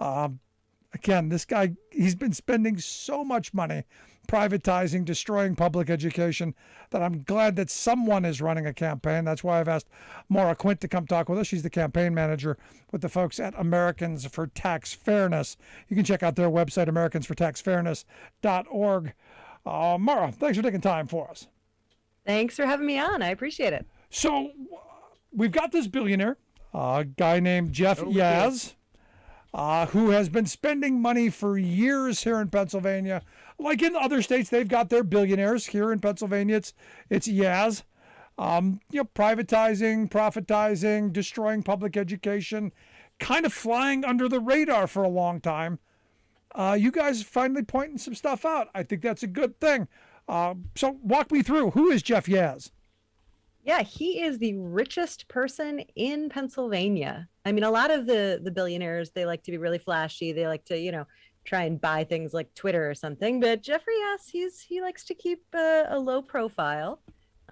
Again, this guy, he's been spending so much money privatizing, destroying public education, that I'm glad that someone is running a campaign. That's why I've asked Maura Quint to come talk with us. She's the campaign manager with the folks at Americans for Tax Fairness. You can check out their website, americansfortaxfairness.org. Maura, thanks for taking time for us. Thanks for having me on. I appreciate it. So we've got this billionaire, a guy named Jeff Yaz, who has been spending money for years here in Pennsylvania. Like in other states, they've got their billionaires. Here in Pennsylvania, it's Yaz. Privatizing, profitizing, destroying public education, kind of flying under the radar for a long time. You guys finally pointing some stuff out. I think that's a good thing. So walk me through. Who is Jeff Yaz? Yeah, he is the richest person in Pennsylvania. I mean, a lot of the billionaires, they like to be really flashy. They like to, try and buy things like Twitter or something. But Jeffrey Yaz, he likes to keep a low profile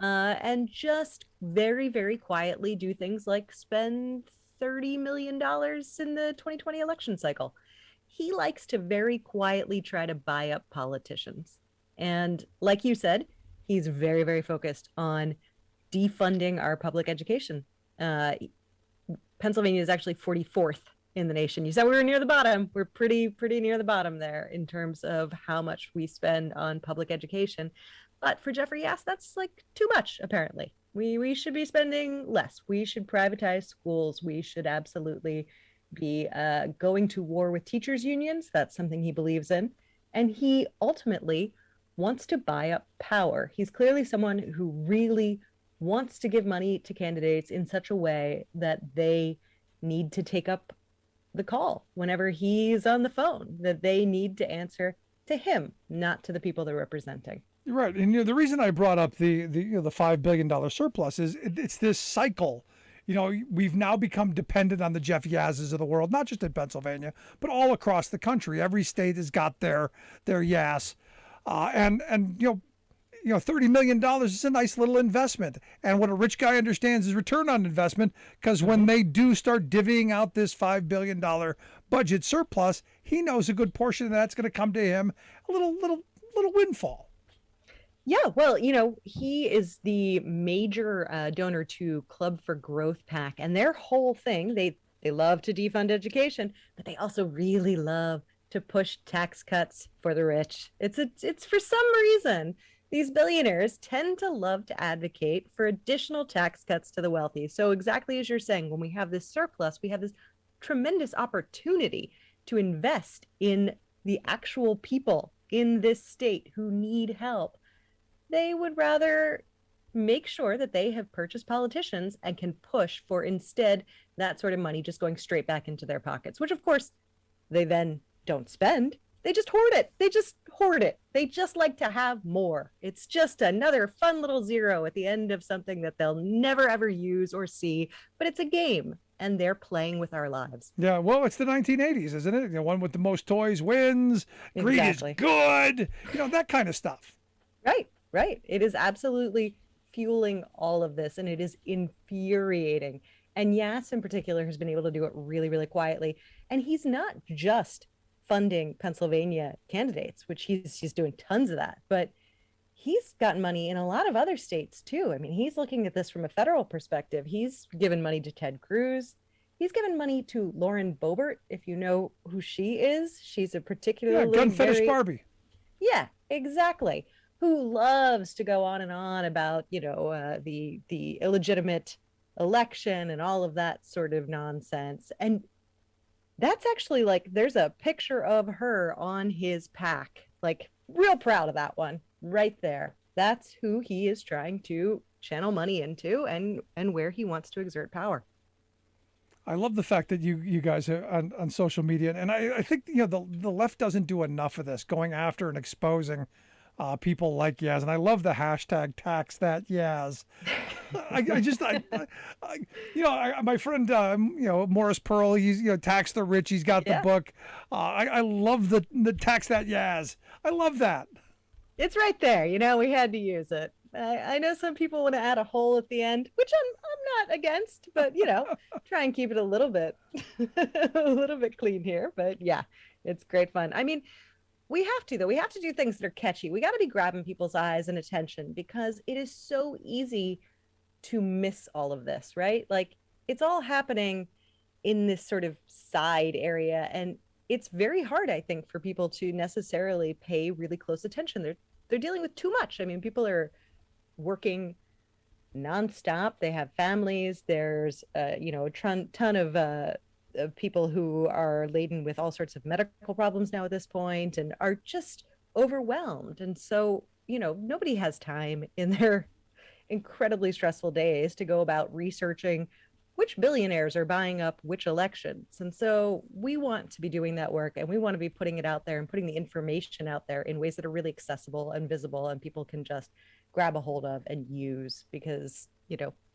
and just very, very quietly do things like spend $30 million in the 2020 election cycle. He likes to very quietly try to buy up politicians. And like you said, he's very, very focused on defunding our public education. Pennsylvania is actually 44th in the nation. You said we were near the bottom. We're pretty near the bottom there in terms of how much we spend on public education. But for Jeffrey Yaz, that's like too much, apparently. We should be spending less. We should privatize schools. We should absolutely be going to war with teachers' unions. That's something he believes in. And he ultimately wants to buy up power. He's clearly someone who really wants to give money to candidates in such a way that they need to take up the call whenever he's on the phone, that they need to answer to him, not to the people they're representing. Right. And the reason I brought up the $5 billion surplus is it's this cycle. We've now become dependent on the Jeff Yaz's of the world, not just in Pennsylvania, but all across the country. Every state has got their Yaz. And $30 million is a nice little investment. And what a rich guy understands is return on investment, because when they do start divvying out this $5 billion budget surplus, he knows a good portion of that's going to come to him, a little windfall. Yeah, well, he is the major donor to Club for Growth PAC, and their whole thing, they love to defund education, but they also really love to push tax cuts for the rich. It's for some reason, these billionaires tend to love to advocate for additional tax cuts to the wealthy. So exactly as you're saying, when we have this surplus, we have this tremendous opportunity to invest in the actual people in this state who need help. They would rather make sure that they have purchased politicians and can push for instead that sort of money just going straight back into their pockets, which of course they then don't spend. They just hoard it. They just like to have more. It's just another fun little zero at the end of something that they'll never ever use or see, but it's a game and they're playing with our lives. Yeah, well, it's the 1980s, isn't it? The one with the most toys wins. Exactly. Greed is good. That kind of stuff. Right. It is absolutely fueling all of this, and it is infuriating. And Yaz in particular has been able to do it really, really quietly. And he's not just funding Pennsylvania candidates, which he's doing tons of that, but he's gotten money in a lot of other states too. I mean, he's looking at this from a federal perspective. He's given money to Ted Cruz. He's given money to Lauren Boebert, if you know who she is. She's a particularly gun fetish Barbie. Yeah, exactly. Who loves to go on and on about, the illegitimate election and all of that sort of nonsense. And that's actually like, there's a picture of her on his pack. Like, real proud of that one right there. That's who he is trying to channel money into and where he wants to exert power. I love the fact that you guys are on social media, and I think the left doesn't do enough of this, going after and exposing people like Yaz, and I love the hashtag tax that Yaz. My friend Morris Pearl, he's tax the rich. He's got the book. I love the tax that Yaz. I love that. It's right there. We had to use it. I know some people want to add a hole at the end, which I'm not against, but try and keep it a little bit clean here. But yeah, it's great fun. I mean, we have to, though. We have to do things that are catchy. We got to be grabbing people's eyes and attention, because it is so easy to miss all of this, right? Like, it's all happening in this sort of side area, and it's very hard, I think, for people to necessarily pay really close attention. They're dealing with too much. I mean, people are working nonstop. They have families. There's a ton of people who are laden with all sorts of medical problems now at this point and are just overwhelmed. And so, nobody has time in their incredibly stressful days to go about researching which billionaires are buying up which elections. And so we want to be doing that work, and we want to be putting it out there and putting the information out there in ways that are really accessible and visible and people can just grab a hold of and use, because,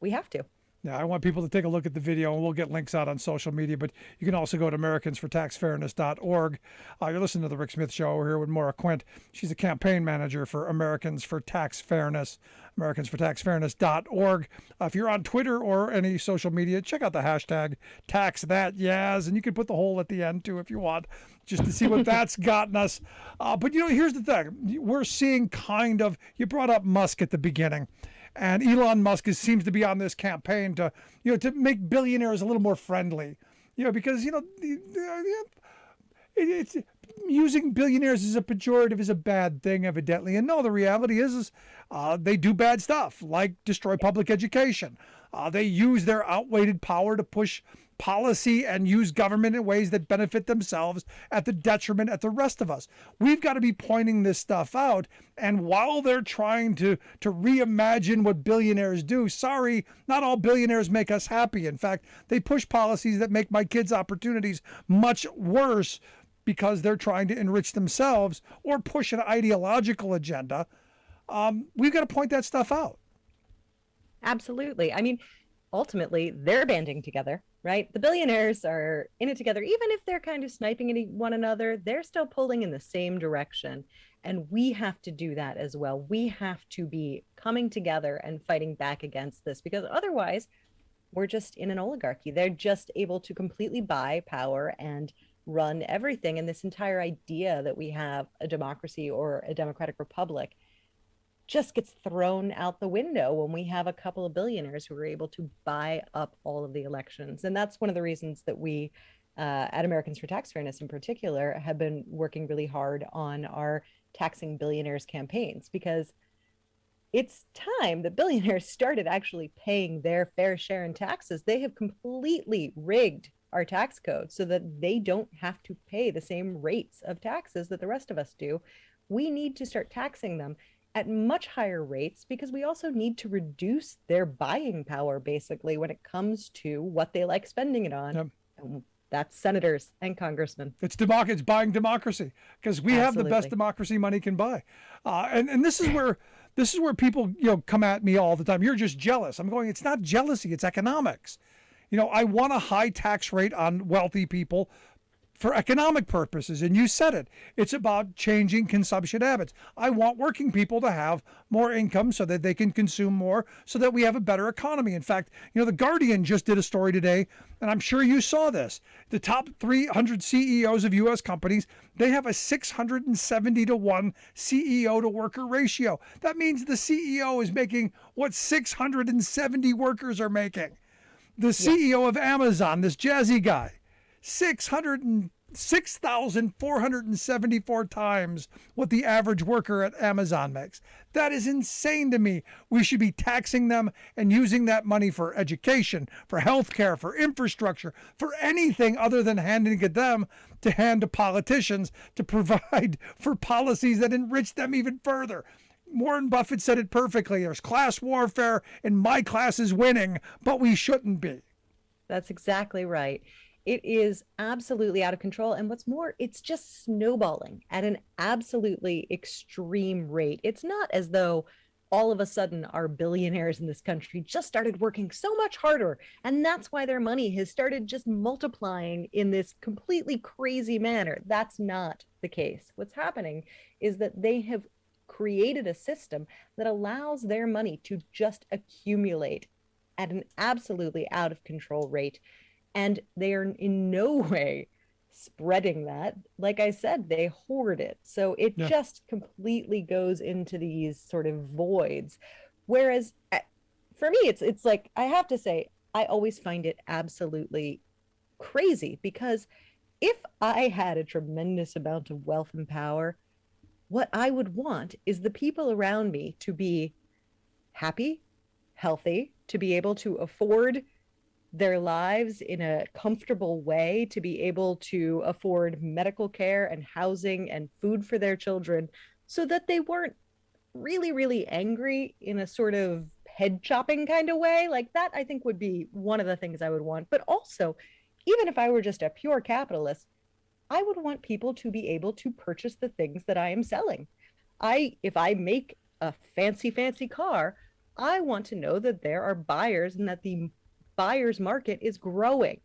we have to. Yeah, I want people to take a look at the video, and we'll get links out on social media, but you can also go to AmericansForTaxFairness.org. You're listening to The Rick Smith Show. We're here with Maura Quint. She's a campaign manager for Americans for Tax Fairness, AmericansForTaxFairness.org. If you're on Twitter or any social media, check out the hashtag TaxThatYaz, and you can put the hole at the end, too, if you want, just to see what that's gotten us. But, here's the thing. We're seeing you brought up Musk at the beginning. And Elon Musk seems to be on this campaign to make billionaires a little more friendly, because it's using billionaires as a pejorative is a bad thing, evidently. And no, the reality is they do bad stuff, like destroy public education. They use their outweighed power to push policy and use government in ways that benefit themselves at the detriment of the rest of us. We've got to be pointing this stuff out. And while they're trying to reimagine what billionaires do, sorry, not all billionaires make us happy. In fact, they push policies that make my kids' opportunities much worse because they're trying to enrich themselves or push an ideological agenda. We've got to point that stuff out. Absolutely. I mean, ultimately, they're banding together, right? The billionaires are in it together. Even if they're kind of sniping at one another, they're still pulling in the same direction. And we have to do that as well. We have to be coming together and fighting back against this, because otherwise we're just in an oligarchy. They're just able to completely buy power and run everything. And this entire idea that we have a democracy or a democratic republic just gets thrown out the window when we have a couple of billionaires who are able to buy up all of the elections. And that's one of the reasons that we at Americans for Tax Fairness in particular have been working really hard on our taxing billionaires campaigns, because it's time that billionaires started actually paying their fair share in taxes. They have completely rigged our tax code so that they don't have to pay the same rates of taxes that the rest of us do. We need to start taxing them at much higher rates, because we also need to reduce their buying power, basically, when it comes to what they like spending it on. Yep. And that's senators and congressmen. It's buying democracy, because we have the best democracy money can buy. And this is where people come at me all the time. You're just jealous. I'm going, it's not jealousy, it's economics. I want a high tax rate on wealthy people for economic purposes. And you said it. It's about changing consumption habits. I want working people to have more income so that they can consume more, so that we have a better economy. In fact, The Guardian just did a story today, and I'm sure you saw this. The top 300 CEOs of U.S. companies, they have a 670 to 1 CEO to worker ratio. That means the CEO is making what 670 workers are making. The CEO of Amazon, this jazzy guy, 670 6,474 times what the average worker at Amazon makes. That is insane to me. We should be taxing them and using that money for education, for healthcare, for infrastructure, for anything other than handing it them to hand to politicians to provide for policies that enrich them even further. Warren Buffett said it perfectly. There's class warfare and my class is winning, but we shouldn't be. That's exactly right. It is absolutely out of control. And what's more, it's just snowballing at an absolutely extreme rate. It's not as though all of a sudden our billionaires in this country just started working so much harder. And that's why their money has started just multiplying in this completely crazy manner. That's not the case. What's happening is that they have created a system that allows their money to just accumulate at an absolutely out of control rate. And they are in no way spreading that. Like I said, they hoard it. So it just completely goes into these sort of voids. Whereas for me, it's like, I have to say, I always find it absolutely crazy, because if I had a tremendous amount of wealth and power, what I would want is the people around me to be happy, healthy, to be able to afford their lives in a comfortable way, to be able to afford medical care and housing and food for their children, so that they weren't really, really angry in a sort of head chopping kind of way. Like that, I think would be one of the things I would want. But also, even if I were just a pure capitalist, I would want people to be able to purchase the things that I am selling. If I make a fancy car, I want to know that there are buyers and that the buyer's market is growing,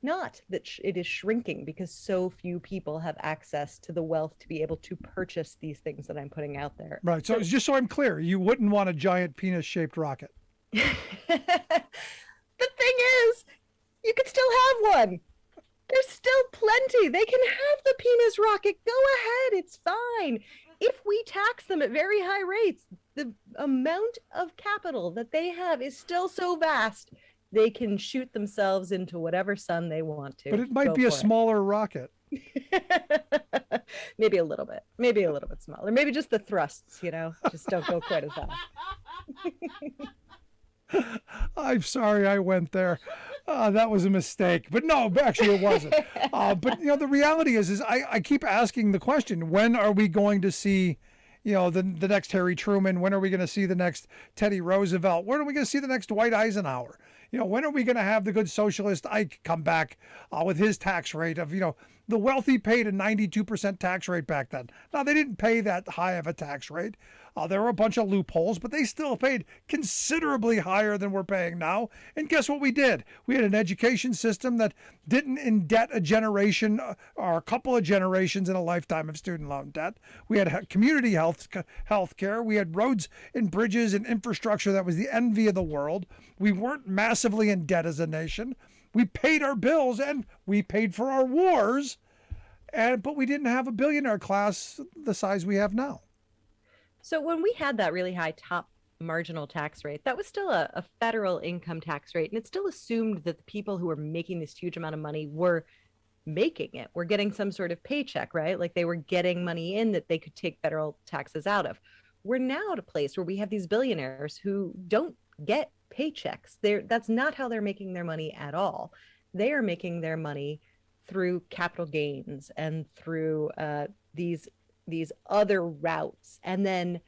not that it is shrinking because so few people have access to the wealth to be able to purchase these things that I'm putting out there. Right. So just so I'm clear, you wouldn't want a giant penis-shaped rocket. The thing is, you could still have one. There's still plenty. They can have the penis rocket. Go ahead. It's fine. If we tax them at very high rates, the amount of capital that they have is still so vast. They can shoot themselves into whatever sun they want to. But it might be a smaller rocket. Maybe a little bit. Maybe a little bit smaller. Maybe just the thrusts, just don't go quite as high. I'm sorry I went there. That was a mistake. But no, actually it wasn't. But, the reality is I keep asking the question, when are we going to see the next Harry Truman? When are we going to see the next Teddy Roosevelt? When are we going to see the next Dwight Eisenhower? When are we going to have the good socialist Ike come back with his tax rate of, the wealthy paid a 92% tax rate back then. Now, they didn't pay that high of a tax rate. There were a bunch of loopholes, but they still paid considerably higher than we're paying now. And guess what we did? We had an education system that didn't indebt a generation or a couple of generations in a lifetime of student loan debt. We had community health care. We had roads and bridges and infrastructure that was the envy of the world. We weren't massively in debt as a nation. We paid our bills and we paid for our wars, but we didn't have a billionaire class the size we have now. So when we had that really high top marginal tax rate, that was still a federal income tax rate. And it still assumed that the people who were making this huge amount of money were making it, were getting some sort of paycheck, right? Like they were getting money in that they could take federal taxes out of. We're now at a place where we have these billionaires who don't get paychecks. That's not how they're making their money at all. They are making their money through capital gains and through these other routes. And then,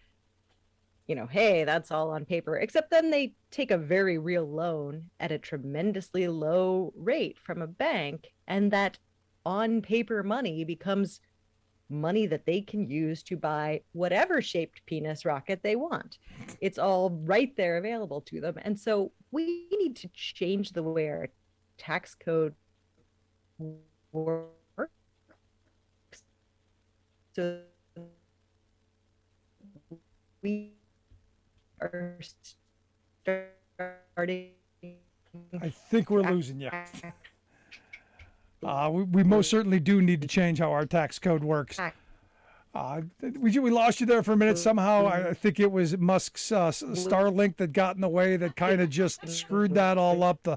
hey, that's all on paper, except then they take a very real loan at a tremendously low rate from a bank. And that on paper money becomes money that they can use to buy whatever shaped penis rocket they want. It's all right there available to them. And so we need to change the way our tax code works so we are starting. I think we're losing you. We most certainly do need to change how our tax code works. We lost you there for a minute somehow. I think it was Musk's Starlink that got in the way that kind of just screwed that all up.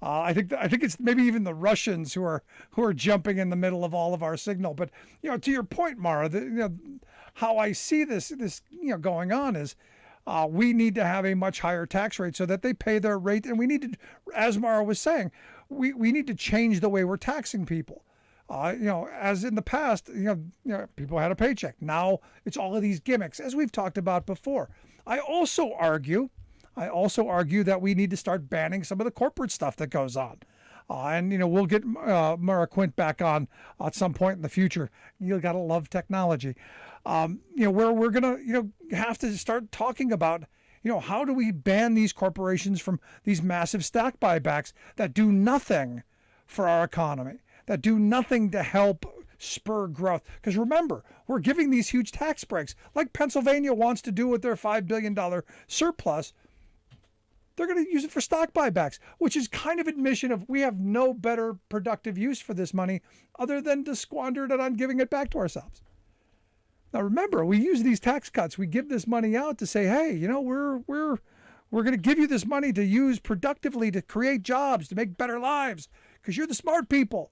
I think it's maybe even the Russians who are jumping in the middle of all of our signal. But to your point, Mara, how I see this going on is we need to have a much higher tax rate so that they pay their rate, and we need to, as Mara was saying, we need to change the way we're taxing people. As in the past, people had a paycheck. Now it's all of these gimmicks, as we've talked about before. I also argue that we need to start banning some of the corporate stuff that goes on. And we'll get Mara Quint back on at some point in the future. You gotta love technology. Where we're gonna have to start talking about how do we ban these corporations from these massive stock buybacks that do nothing for our economy, that do nothing to help spur growth. Because remember, we're giving these huge tax breaks, like Pennsylvania wants to do with their $5 billion surplus. They're going to use it for stock buybacks, which is kind of admission of we have no better productive use for this money other than to squander it on giving it back to ourselves. Now remember, we use these tax cuts. We give this money out to say, hey, we're going to give you this money to use productively to create jobs, to make better lives, because you're the smart people.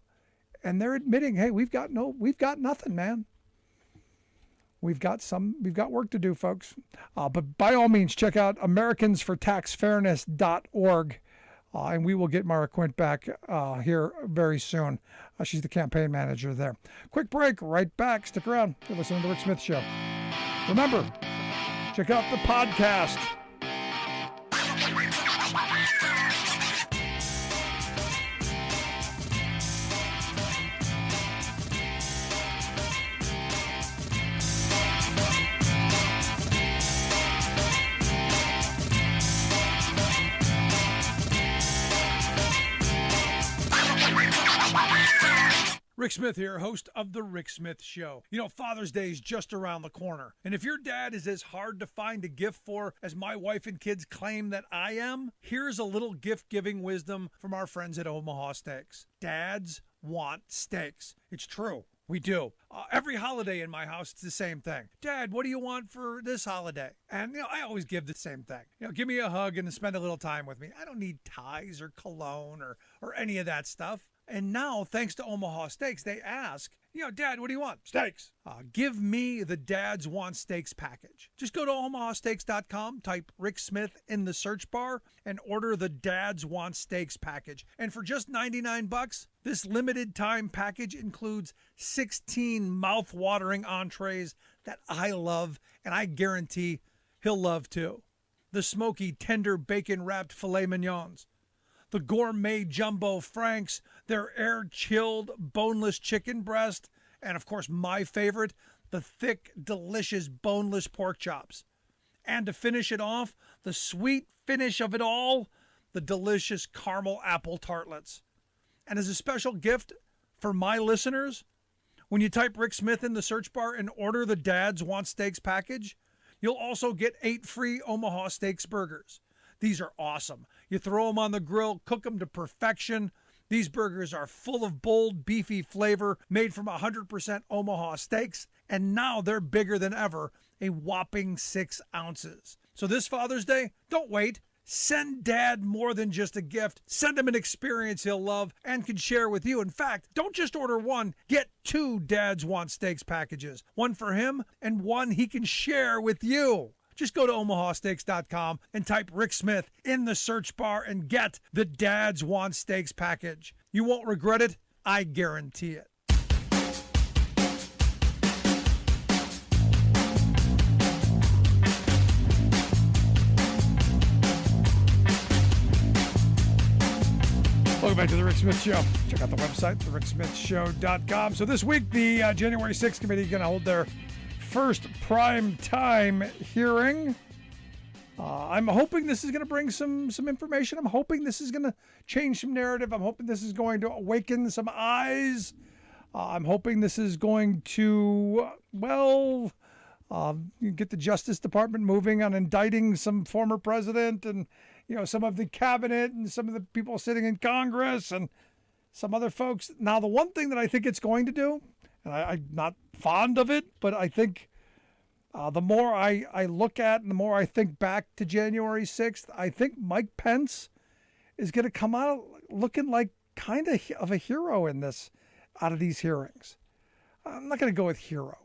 And they're admitting, hey, we've got nothing, man. We've got work to do, folks. But by all means, check out AmericansForTaxFairness.org. And we will get Mara Quint back here very soon. She's the campaign manager there. Quick break, right back. Stick around. You're listening to The Rick Smith Show. Remember, check out the podcast. Rick Smith here, host of The Rick Smith Show. Father's Day is just around the corner. And if your dad is as hard to find a gift for as my wife and kids claim that I am, here's a little gift-giving wisdom from our friends at Omaha Steaks. Dads want steaks. It's true. We do. Every holiday in my house, it's the same thing. Dad, what do you want for this holiday? And, I always give the same thing. Give me a hug and spend a little time with me. I don't need ties or cologne or any of that stuff. And now, thanks to Omaha Steaks, they ask, Dad, what do you want? Steaks. Give me the Dads Want Steaks package. Just go to omahasteaks.com, type Rick Smith in the search bar, and order the Dads Want Steaks package. And for just $99, this limited time package includes 16 mouth-watering entrees that I love, and I guarantee he'll love too. The smoky, tender, bacon-wrapped filet mignons, the gourmet jumbo franks, their air-chilled, boneless chicken breast, and of course my favorite, the thick, delicious, boneless pork chops. And to finish it off, the sweet finish of it all, the delicious caramel apple tartlets. And as a special gift for my listeners, when you type Rick Smith in the search bar and order the Dads Want Steaks package, you'll also get 8 free Omaha Steaks burgers. These are awesome. You throw them on the grill, cook them to perfection. These burgers are full of bold, beefy flavor, made from 100% Omaha steaks, and now they're bigger than ever, a whopping 6 ounces. So this Father's Day, don't wait. Send Dad more than just a gift. Send him an experience he'll love and can share with you. In fact, don't just order one. Get 2 Dads Want Steaks packages. One for him and one he can share with you. Just go to omahasteaks.com and type Rick Smith in the search bar and get the Dads Want Steaks package. You won't regret it. I guarantee it. Welcome back to The Rick Smith Show. Check out the website, thericksmithshow.com. So this week, the January 6th committee is going to hold their first prime time hearing. I'm hoping this is going to bring some information. I'm hoping this is going to change some narrative. I'm hoping this is going to awaken some eyes. I'm hoping this is going to, get the Justice Department moving on indicting some former president and, some of the cabinet and some of the people sitting in Congress and some other folks. Now, the one thing that I think it's going to do, and I'm not fond of it, but I think the more I look at and the more I think back to January 6th, I think Mike Pence is going to come out looking like kind of a hero in this, out of these hearings. I'm not going to go with hero.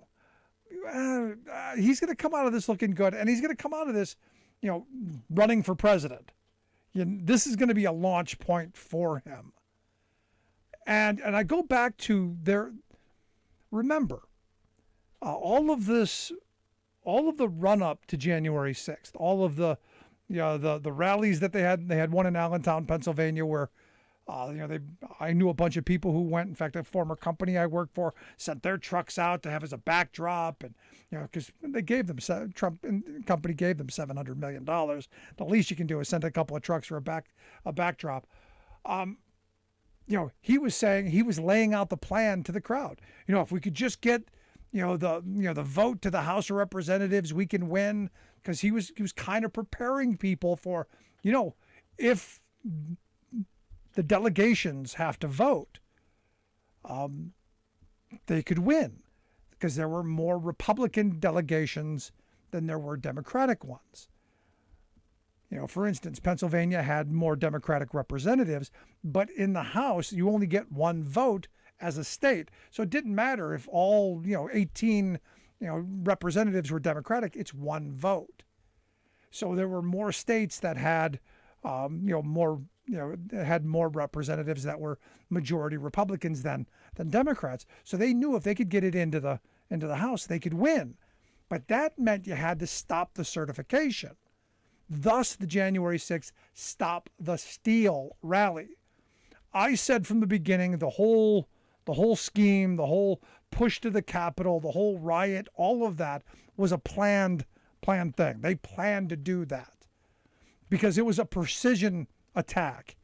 He's going to come out of this looking good, and he's going to come out of this, running for president. This is going to be a launch point for him. And I go back to remember, all of the run up to January 6th, all of the rallies that they had one in Allentown, Pennsylvania, where I knew a bunch of people who went. In fact, a former company I worked for sent their trucks out to have as a backdrop, and because they gave them, Trump and company gave them $700 million. The least you can do is send a couple of trucks for a backdrop. He was saying, he was laying out the plan to the crowd. If we could just get the vote to the House of Representatives, we can win. Because he was kind of preparing people for, if the delegations have to vote, they could win, because there were more Republican delegations than there were Democratic ones. For instance, Pennsylvania had more Democratic representatives, but in the House, you only get one vote as a state. So it didn't matter if all, 18, representatives were Democratic, it's one vote. So there were more states that had, had more representatives that were majority Republicans than Democrats. So they knew if they could get it into the House, they could win. But that meant you had to stop the certification. Thus, the January 6th Stop the Steal rally. I said from the beginning, the whole scheme, the whole push to the Capitol, the whole riot, all of that was a planned thing. They planned to do that because it was a precision attack.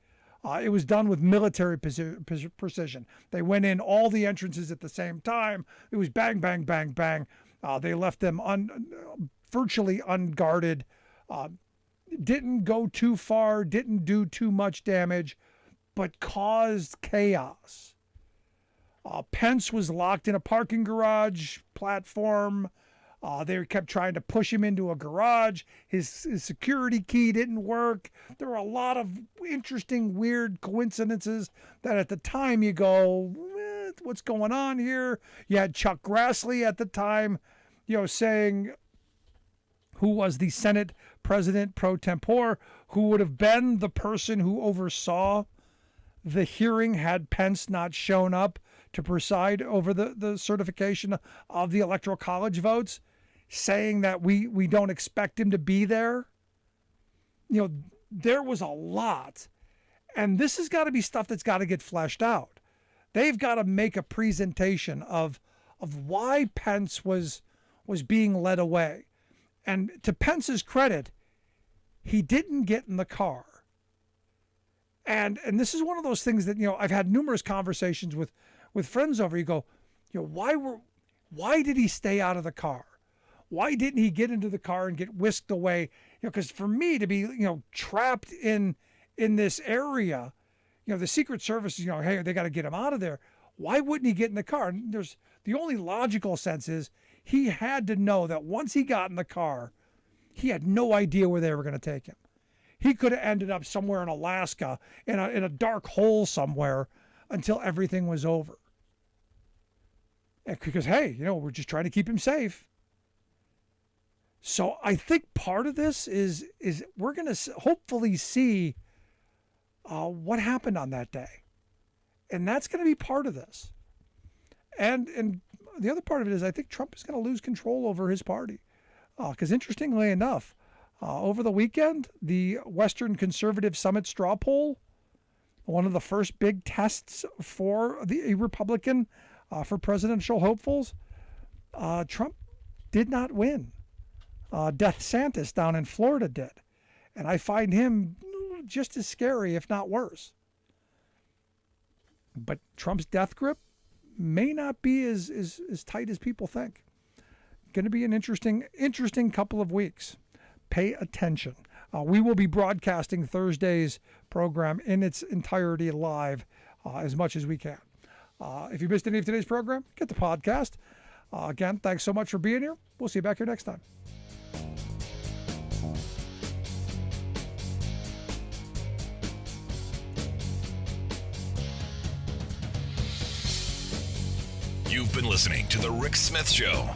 It was done with military precision. They went in all the entrances at the same time. It was bang, bang, bang, bang. They left them virtually unguarded. Didn't go too far, didn't do too much damage, but caused chaos. Pence was locked in a parking garage platform. They kept trying to push him into a garage. His security key didn't work. There were a lot of interesting, weird coincidences that at the time you go, what's going on here? You had Chuck Grassley at the time, saying, who was the Senate President pro tempore, who would have been the person who oversaw the hearing had Pence not shown up to preside over the certification of the Electoral College votes, saying that we don't expect him to be there. There was a lot. And this has got to be stuff that's got to get fleshed out. They've got to make a presentation of why Pence was being led away. And to Pence's credit, he didn't get in the car. And this is one of those things that, I've had numerous conversations with friends over. You go, why did he stay out of the car? Why didn't he get into the car and get whisked away? Because for me to be, trapped in this area, the Secret Service, hey, they got to get him out of there. Why wouldn't he get in the car? And the only logical sense is he had to know that once he got in the car, he had no idea where they were going to take him. He could have ended up somewhere in Alaska in a dark hole somewhere until everything was over. Because, hey, we're just trying to keep him safe. So I think part of this is we're going to hopefully see what happened on that day. And that's going to be part of this. And the other part of it is I think Trump is going to lose control over his party. Because interestingly enough, over the weekend, the Western Conservative Summit straw poll, one of the first big tests for a Republican for presidential hopefuls, Trump did not win. DeSantis down in Florida did. And I find him just as scary, if not worse. But Trump's death grip may not be as tight as people think. Going to be an interesting couple of weeks. Pay attention. We will be broadcasting Thursday's program in its entirety live as much as we can. If you missed any of today's program, get the podcast. Again, thanks so much for being here. We'll see you back here next time. You've been listening to The Rick Smith Show.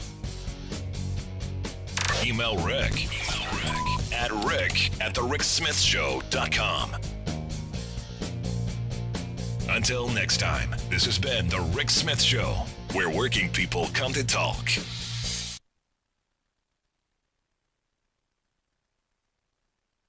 Email Rick at rick@thericksmithshow.com. Until next time, this has been The Rick Smith Show, where working people come to talk.